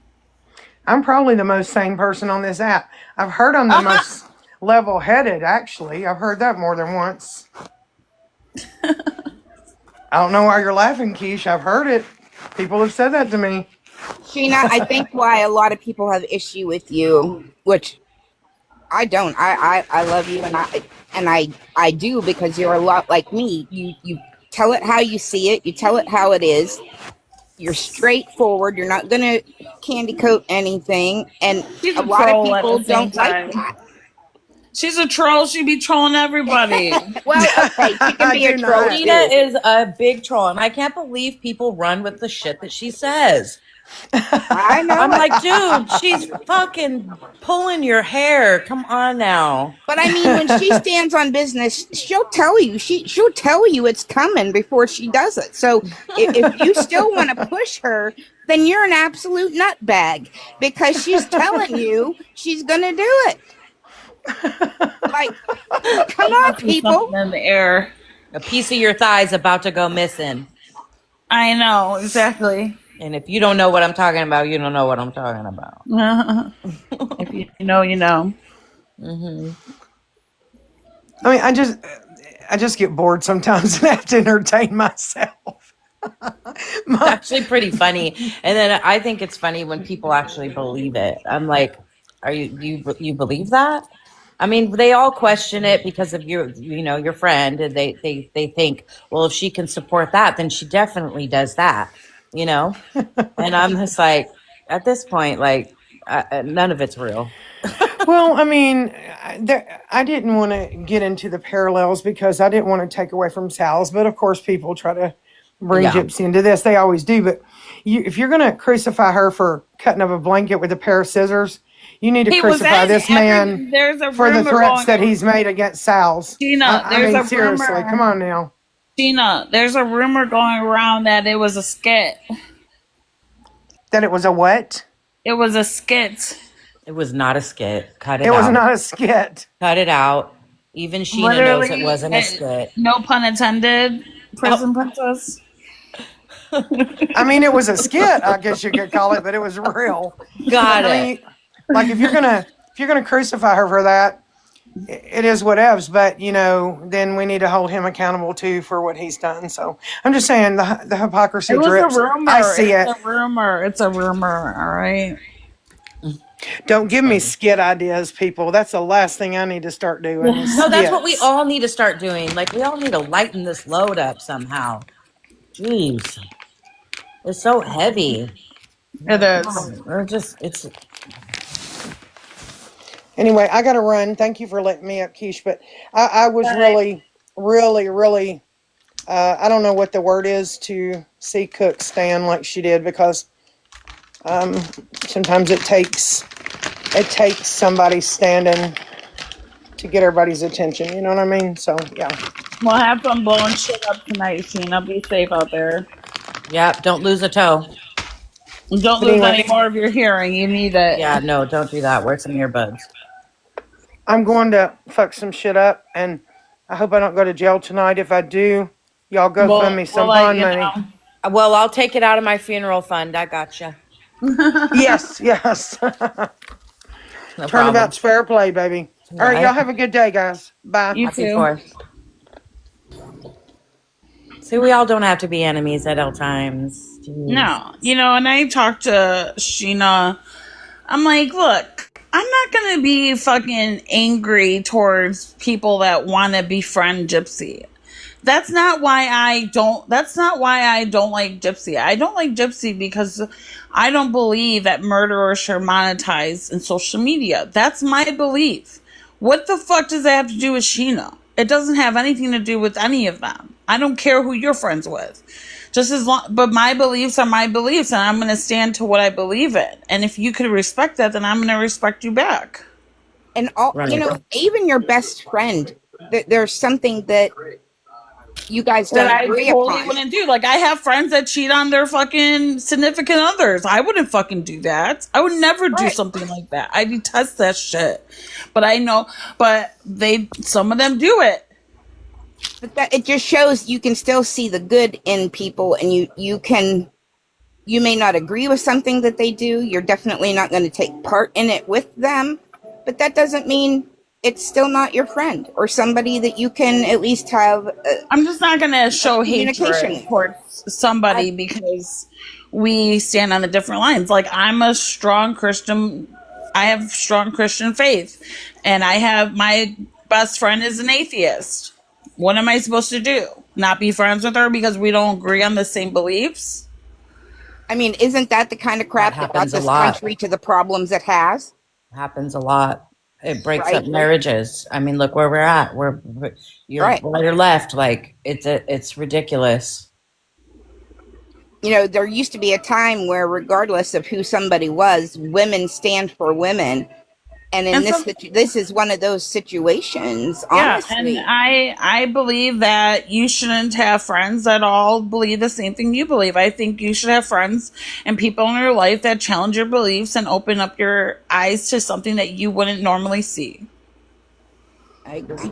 I'm probably the most sane person on this app. I've heard I'm the most level-headed, actually. I've heard that more than once. I don't know why you're laughing, Keish. I've heard it. People have said that to me. Sheena, I think why a lot of people have issue with you, which I don't. I love you, and I do, because you're a lot like me. You tell it how you see it. You tell it how it is. You're straightforward. You're not gonna candy coat anything, and She's a a lot of troll at people the same don't like time. that. She's a troll. She be trolling everybody. Well, okay, she can I be a do troll not. Tina too. is a big troll, and I can't believe people run with the shit that she says. I know I'm it. like, dude, she's fucking pulling your hair. Come on now. But I mean, when she stands on business, she'll tell you. She'll tell you it's coming before she does it. So if you still want to push her, then you're an absolute nutbag because she's telling you she's gonna do it. Like, come There on, must be something people. in the air. A piece of your thigh is about to go missing. I know, exactly. And if you don't know what I'm talking about, you don't know what I'm talking about. If you know, you know. Hmm. I mean, I just get bored sometimes and have to entertain myself. It's actually pretty funny. And then I think it's funny when people actually believe it. I'm like, are you believe that? I mean, they all question it because of your friend, and they think, well, if she can support that, then she definitely does that, you know? And I'm just like, at this point, like, none of it's real. Well, I mean, I didn't want to get into the parallels because I didn't want to take away from Sal's, but of course, people try to bring Yeah. Gypsy into this. They always do. But if you're going to crucify her for cutting up a blanket with a pair of scissors, you need to He was crucify in this man there's a for the rumor threats going that he's made against Sal's. Gina, I there's mean, a seriously, come rumor. on now. Gina, there's a rumor going around that it was a skit. That it was a what? It was a skit. It was not a skit. Cut It it was out. not a skit. Cut it out. Even Sheena knows it Literally, wasn't a skit. no pun intended, Oh, prison princess. I mean, it was a skit, I guess you could call it, but it was real. got I it. mean, like if you're gonna crucify her for that, it is whatevs. But then we need to hold him accountable too for what he's done. So I'm just saying the hypocrisy It was a drips. I rumor. see It's it. a rumor. It's a rumor. All right. Don't It's give me funny. skit ideas, people. That's the last thing I need to start doing is No, that's what we skits. all need to start doing. Like, we all need to lighten this load up somehow. Jeez. It's so heavy. It Come is. on. We're just, it's, Anyway, I got to run. Thank you for letting me up, Keish. But I was Right. really, really, really. I don't know what the word is to see Cook stand like she did because sometimes it takes somebody standing to get everybody's attention. You know what I mean? So yeah. We'll have fun blowing shit up tonight, Sheena. Be safe out there. yeah, don't lose a toe. And don't But lose anyway, any more of your hearing. You need it. Yeah, no, don't do that. Wear some earbuds. I'm going to fuck some shit up, and I hope I don't go to jail tonight. If I do, y'all go fund me We'll some let bond you money. know. Well, I'll take it out of my funeral fund. I gotcha. Yes, yes. No problem. Turnabout's fair play, baby. All right, y'all Right? have a good day, guys. Bye. You Happy too. 4th. See, we all don't have to be enemies at all times. Jeez. No, and I talked to Sheena. I'm like, look, I'm not gonna be fucking angry towards people that want to befriend Gypsy. That's not why I don't. That's not why I don't like Gypsy. I don't like Gypsy because I don't believe that murderers should monetize in social media. That's my belief. What the fuck does that have to do with Sheena? It doesn't have anything to do with any of them. I don't care who you're friends with. Just as long, but my beliefs are my beliefs, and I'm going to stand to what I believe in. And if you could respect that, then I'm going to respect you back. And Right. even your best friend, there's something that you guys That don't I agree totally upon. wouldn't do. Like, I have friends that cheat on their fucking significant others. I wouldn't fucking do that. I would never do Right. something like that. I detest that shit. But I know, but some of them do it. But that it just shows you can still see the good in people, and you may not agree with something that they do. You're definitely not going to take part in it with them, but that doesn't mean it's still not your friend or somebody that you can at least have I'm just not going to show communication hatred towards somebody with. because we stand on the different lines. Like, I'm a strong Christian. I have strong Christian faith, and my best friend is an atheist. What am I supposed to do? Not be friends with her because we don't agree on the same beliefs? I mean, isn't that the kind of crap that got happens a this lot. country to the problems it has? Happens a lot. It breaks up Right. marriages. I mean, look where we're at. You're Right. right or left. Like, it's ridiculous. there used to be a time where, regardless of who somebody was, women stand for women. And in And so, this is one of those situations, yeah, and honestly. I believe that you shouldn't have friends that all believe the same thing you believe. I think you should have friends and people in your life that challenge your beliefs and open up your eyes to something that you wouldn't normally see. I agree.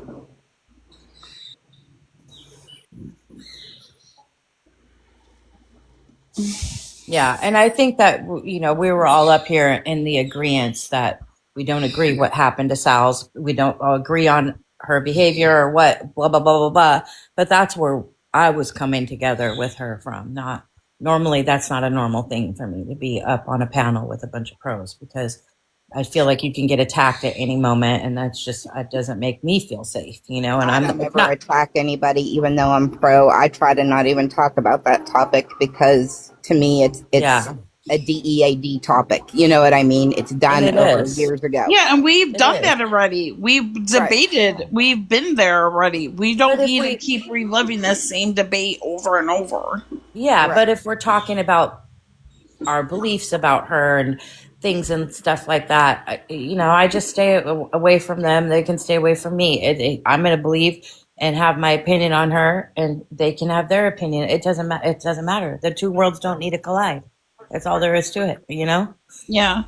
Yeah, and I think that we were all up here in the agreement that we don't agree what happened to Sal's. We don't all agree on her behavior or what blah blah blah blah blah. But that's where I was coming together with her from. Not normally that's not a normal thing for me to be up on a panel with a bunch of pros because I feel like you can get attacked at any moment, and that's just it doesn't make me feel safe, And I I'm don't ever not. attack anybody, even though I'm pro. I try to not even talk about that topic because to me it's Yeah, a DEAD topic. You know what I mean? It's and done it over is. years ago. Yeah, and we've It done is. that already. We've Right. debated. We've been there already. We But don't if need to we keep reliving the same debate over and over. Yeah, Right. but if we're talking about our beliefs about her and things and stuff like that, I just stay away from them. They can stay away from me. I'm going to believe and have my opinion on her, and they can have their opinion. It doesn't matter. It doesn't matter. The two worlds don't need to collide. That's all there is to it. Yeah.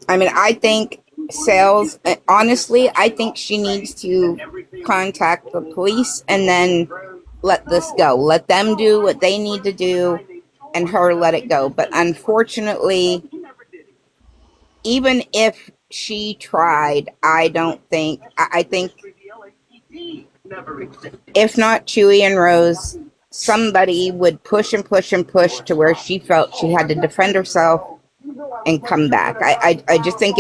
I mean, I think Sales, honestly, I think she needs to contact the police and then let this go. Let them do what they need to do and her let it go. But unfortunately, even if she tried, I don't think, I think if not Chewy and Rose, somebody would push and push and push to where she felt she had to defend herself and come back. I just think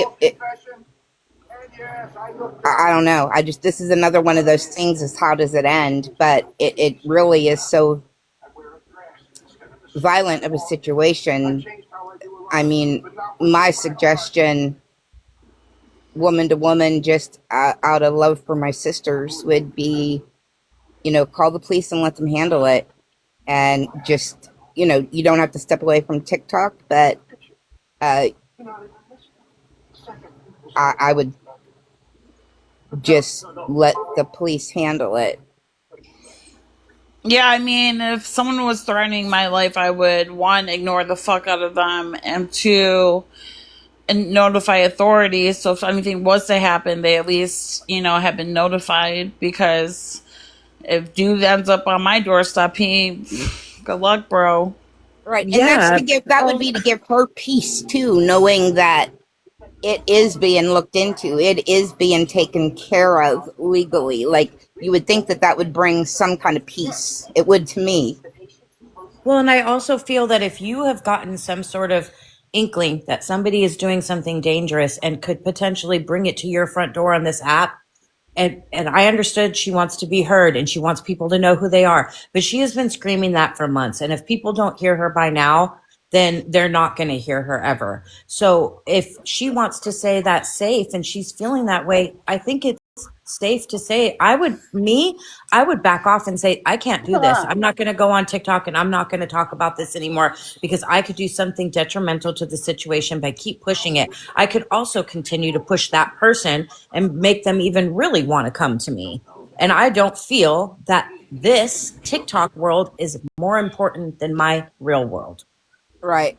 I don't know. This is another one of those things is how does it end? But it really is so violent of a situation. I mean, my suggestion, woman to woman, just out of love for my sisters, would be, call the police and let them handle it. And just, you don't have to step away from TikTok, but uh, I would just let the police handle it. Yeah, I mean, if someone was threatening my life, I would, one, ignore the fuck out of them, and two, and notify authorities. So if anything was to happen, they at least, have been notified. Because if dude ends up on my doorstep, good luck, bro. Right. And that's Yeah. that would be to give her peace too, knowing that it is being looked into. It is being taken care of legally. Like you would think that would bring some kind of peace. It would to me. Well, and I also feel that if you have gotten some sort of inkling that somebody is doing something dangerous and could potentially bring it to your front door on this app, and I understood she wants to be heard and she wants people to know who they are, but she has been screaming that for months. And if people don't hear her by now, then they're not going to hear her ever. So if she wants to say that's safe and she's feeling that way, I think it's safe to say I would back off and say, I can't do this. I'm not going to go on TikTok and I'm not going to talk about this anymore because I could do something detrimental to the situation by keep pushing it. I could also continue to push that person and make them even really want to come to me. And I don't feel that this TikTok world is more important than my real world. Right.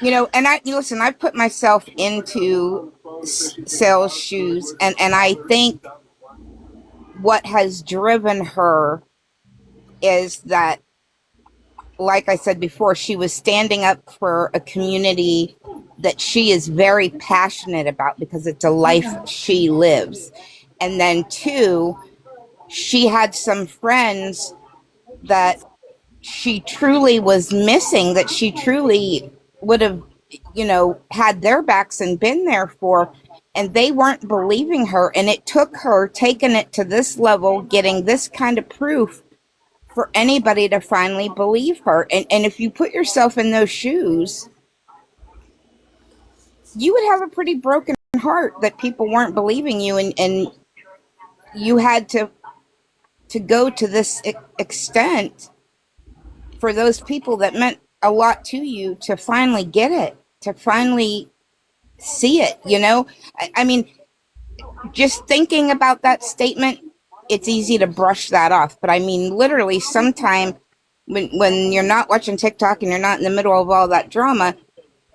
And listen, I put myself into Sales shoes, and I think what has driven her is that, like I said before, she was standing up for a community that she is very passionate about because it's a life she lives. And then two, she had some friends that she truly was missing, that she truly would have, had their backs and been there for, and they weren't believing her. And it took her taking it to this level, getting this kind of proof for anybody to finally believe her. And if you put yourself in those shoes, you would have a pretty broken heart that people weren't believing you, and you had to to go to this extent for those people that meant a lot to you to finally get it, to finally see it, you know? I mean, just thinking about that statement, it's easy to brush that off. But I mean, literally, sometime when you're not watching TikTok and you're not in the middle of all that drama,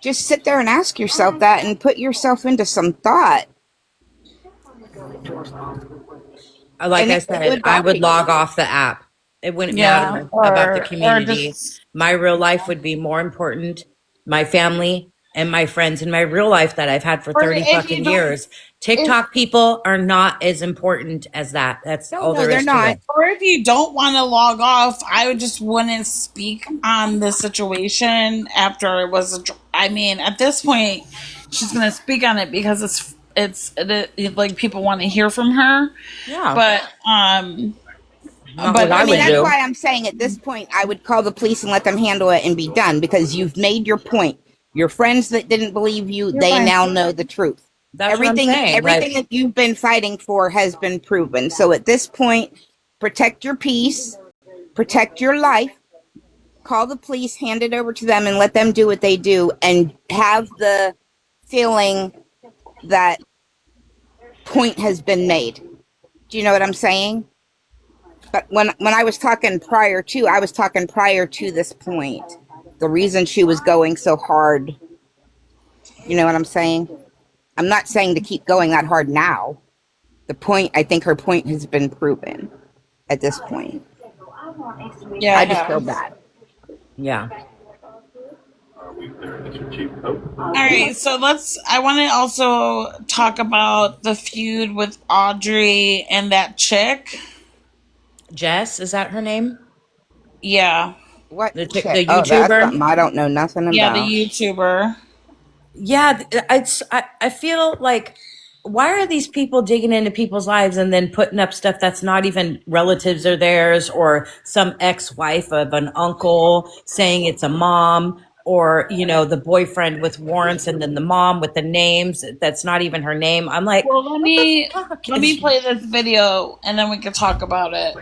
just sit there and ask yourself that and put yourself into some thought. Like I said, I would log off the app. It wouldn't matter about the community. My real life would be more important. My family and my friends in my real life that I've had for 30 fucking years. TikTok people are not as important as that. That's all there is to it. Or if you don't want to log off, I just wouldn't speak on the situation after it was. I mean, at this point, she's going to speak on it because it's like people want to hear from her. Yeah. But but I mean, that's why I'm saying at this point I would call the police and let them handle it and be done, because you've made your point. Your friends that didn't believe you, they now know the truth. That's everything that you've been fighting for has been proven. So at this point, protect your peace, protect your life, call the police, hand it over to them, and let them do what they do, and have the feeling that point has been made. Do you know what I'm saying? But when I was talking prior to this point, the reason she was going so hard, you know what I'm saying? I'm not saying to keep going that hard now. I think her point has been proven at this point. Yeah, I just feel bad. Yeah. All right, so I want to also talk about the feud with Audrey and that chick. Jess, is that her name? Yeah. What? The YouTuber? I don't know nothing about. Yeah, the YouTuber. Yeah, I feel like, why are these people digging into people's lives and then putting up stuff that's not even relatives or theirs, or some ex-wife of an uncle saying it's a mom, or, you know, the boyfriend with warrants and then the mom with the names that's not even her name. I'm like, well, let me play this video and then we can talk about it.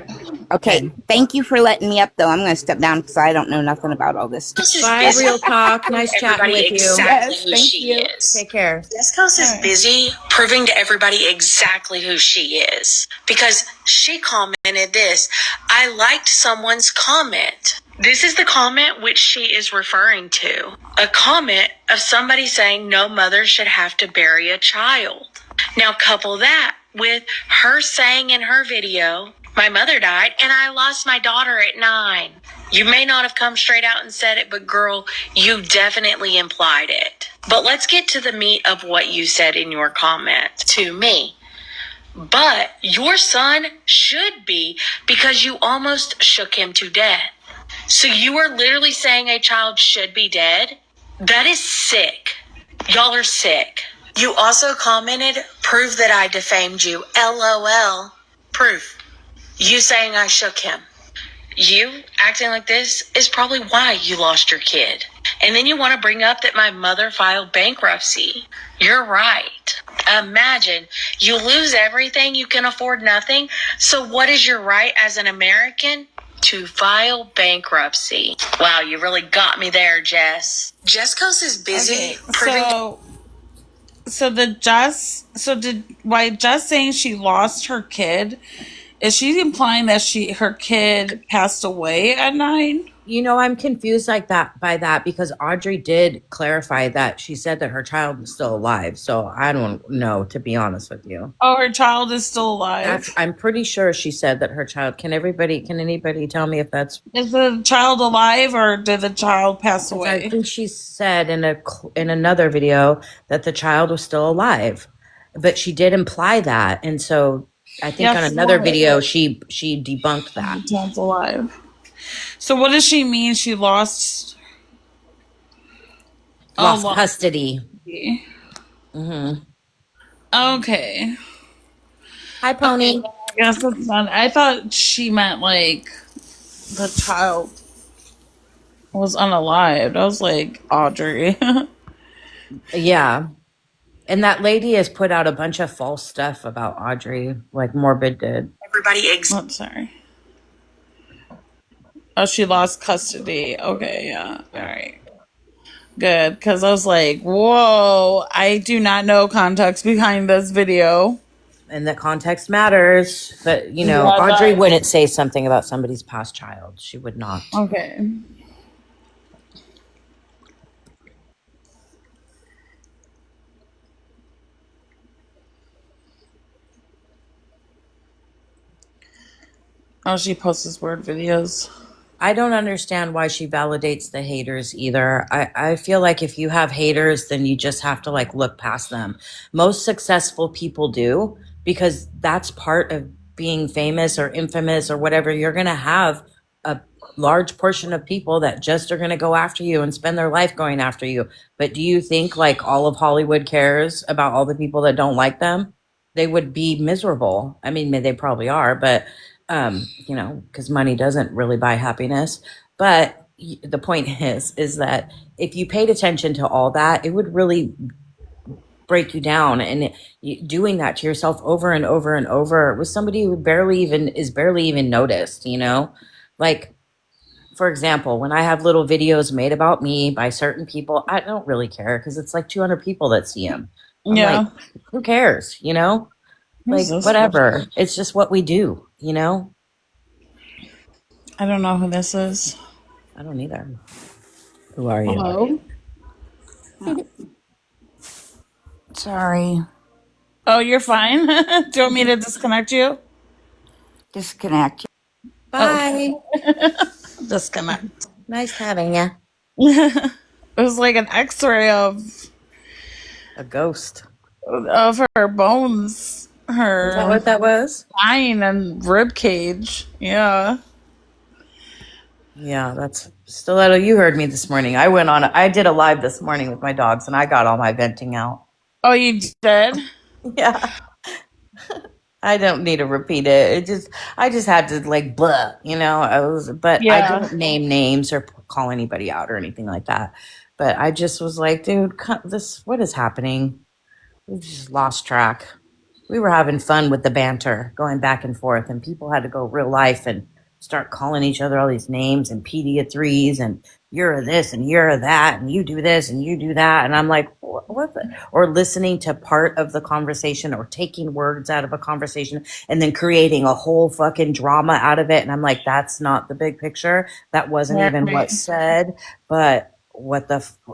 Okay, thank you for letting me up, though. I'm going to step down because I don't know nothing about all this stuff. Bye, Real Talk. Nice chatting with you. Exactly who she is. Take care. Jessica's is busy proving to everybody exactly who she is, because she commented this: I liked someone's comment. This is the comment which she is referring to. A comment of somebody saying no mother should have to bury a child. Now couple that with her saying in her video, my mother died and I lost my daughter at 9. You may not have come straight out and said it, but girl, you definitely implied it. But let's get to the meat of what you said in your comment to me. But your son should be, because you almost shook him to death. So you are literally saying a child should be dead? That is sick. Y'all are sick. You also commented, prove that I defamed you. LOL. Proof. You saying I shook him. You acting like this is probably why you lost your kid. And then you want to bring up that my mother filed bankruptcy. You're right. Imagine you lose everything, you can afford nothing. So what is your right as an American? To file bankruptcy. Wow, you really got me there, Jess. Jessco's is busy. Okay, why Jess saying she lost her kid? Is she implying that her kid passed away at 9? You know, I'm confused by that because Audrey did clarify that she said that her child was still alive. So I don't know, to be honest with you. Oh, her child is still alive. I'm pretty sure she said that her child. Can anybody tell me if that's... Is the child alive or did the child pass away? I think she said in another video that the child was still alive, but she did imply that, and so I think on another video she debunked that. The child's alive. So what does she mean? She lost custody. Mm-hmm. Okay. Hi, Pony. I guess that's not. I thought she meant like the child was unalived. I was like, Audrey. Yeah. And that lady has put out a bunch of false stuff about Audrey, like Morbid did. everybody Oh, sorry. Oh, she lost custody. Okay, yeah. All right. Good, because I was like, whoa, I do not know context behind this video. And the context matters. But, Yeah, it Audrey does. wouldn't say something about somebody's past child. She would not. Okay. Oh, she posts weird videos. I don't understand why she validates the haters either. I feel like if you have haters, then you just have to like look past them. Most successful people do, because that's part of being famous or infamous or whatever. You're going to have a large portion of people that just are going to go after you and spend their life going after you. But do you think like all of Hollywood cares about all the people that don't like them? They would be miserable. I mean, they probably are, but because money doesn't really buy happiness. But the point is that if you paid attention to all that, it would really break you down. And doing that to yourself over and over and over with somebody who barely even noticed, like, for example, when I have little videos made about me by certain people, I don't really care because it's like 200 people that see them. I'm Yeah. like, who cares, Who's like this whatever. person? It's just what we do, I don't know who this is. I don't either. Who are you? Hello? Sorry. Oh, you're fine? Do you want me to disconnect you? Disconnect. Bye. Disconnect. Nice having you. It was like an x-ray of A ghost. her bones. Is that what that was? Spine and rib cage. Yeah. Yeah, that's Stiletto. You heard me this morning. I did a live this morning with my dogs and I got all my venting out. Oh, you did? Yeah. I don't need to repeat it. I just had to like, blah, but I Yeah. didn't name names or call anybody out or anything like that. But I just was like, dude, what is happening? We've just lost track. We were having fun with the banter, going back and forth, and people had to go real life and start calling each other all these names and pedia threes and you're a this and you're a that and you do this and you do that. And I'm like, what? Or listening to part of the conversation or taking words out of a conversation and then creating a whole fucking drama out of it. And I'm like, that's not the big picture. That wasn't even what's said, but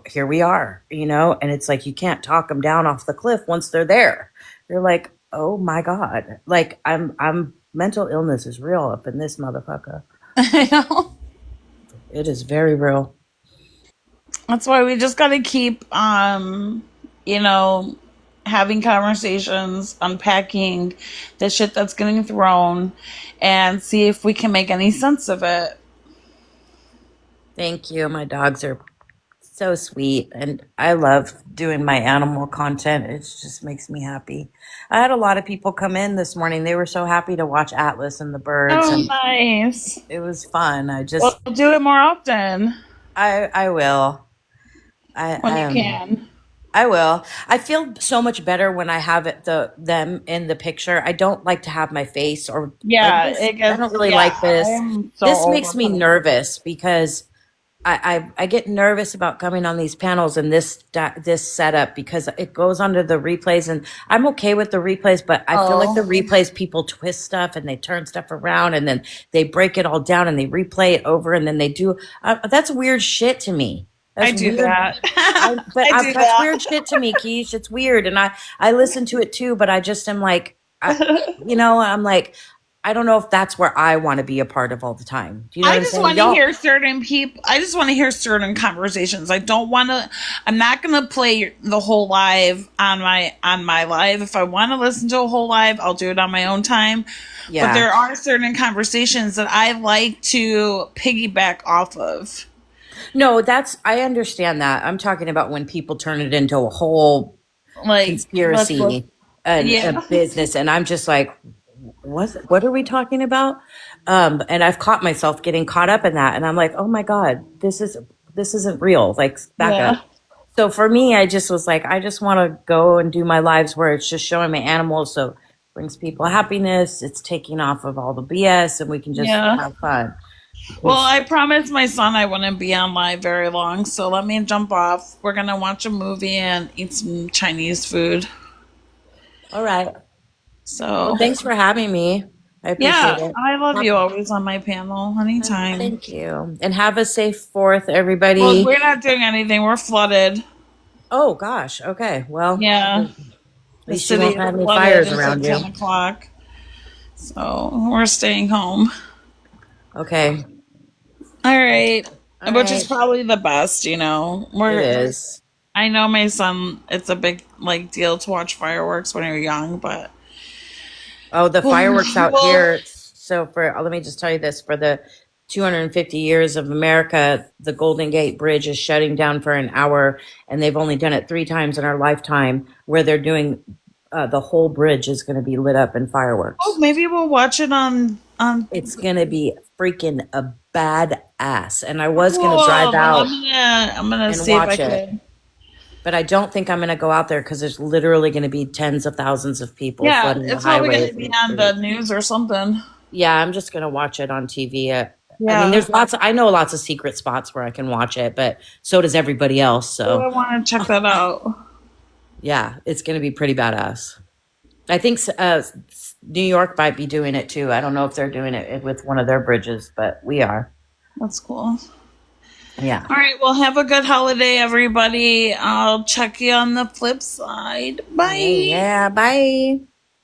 here we are, and it's like, you can't talk them down off the cliff once they're there. You're like, oh my God, like I'm mental illness is real up in this motherfucker. I know. It is very real. That's why we just gotta keep having conversations, unpacking the shit that's getting thrown, and see if we can make any sense of it. Thank you. My dogs are so sweet, and I love doing my animal content. It just makes me happy. I had a lot of people come in this morning. They were so happy to watch Atlas and the birds. Oh, And nice. it was fun. We'll do it more often. I will. When you can. I will. I feel so much better when I have them in the picture. I don't like to have my face or I don't really like this. This makes me nervous because I get nervous about coming on these panels and this setup because it goes onto the replays, and I'm okay with the replays, but I feel like the replays, people twist stuff and they turn stuff around and then they break it all down and they replay it over and then they do. That's weird shit to me. That's I do weird. that. That's weird shit to me, Kesh. It's weird, and I listen to it too, but I just am like, I'm like, I don't know if that's where I want to be a part of all the time. Do you know what I'm saying? I just want to hear certain people. I just want to hear certain conversations. I don't want to. I'm not going to play the whole live on my live. If I want to listen to a whole live, I'll do it on my own time. Yeah. But there are certain conversations that I like to piggyback off of. No, I understand that. I'm talking about when people turn it into a whole conspiracy a business, and I'm just like, what are we talking about? And I've caught myself getting caught up in that, and I'm like, oh my God, this isn't real. Like, back up. So for me, I just was like, I just want to go and do my lives where it's just showing my animals so brings people happiness. It's taking off of all the BS, and we can just have fun. Well, I promised my son I wouldn't be on live very long, so let me jump off. We're gonna watch a movie and eat some Chinese food. All right. So well, thanks for having me. I appreciate it. I love you always on my panel, anytime. Thank you. And have a safe 4th, everybody. Well, we're not doing anything. We're flooded. Oh, gosh. Okay. Well, yeah. At least you won't have any fires around you. 10 o'clock. So we're staying home. Okay. All right. Which is probably the best, you know. It is. I know my son, it's a big deal to watch fireworks when you're young, but the fireworks out here. So let me just tell you this, for the 250 years of America, the Golden Gate Bridge is shutting down for an hour, and they've only done it 3 times in our lifetime, where they're doing the whole bridge is going to be lit up in fireworks. Oh, maybe we'll watch it on. It's going to be freaking a badass, and I was going to drive out. I'm gonna see watch if I could. But I don't think I'm going to go out there because there's literally going to be tens of thousands of people flooding the it's probably highways. going to be on the news or something. Yeah, I'm just going to watch it on TV. I mean, there's I know lots of secret spots where I can watch it, but so does everybody else. So I want to check that out. Yeah, it's going to be pretty badass. I think New York might be doing it too. I don't know if they're doing it with one of their bridges, but we are. That's cool. Yeah. All right. Well, have a good holiday, everybody. I'll check you on the flip side. Bye. Yeah. Bye.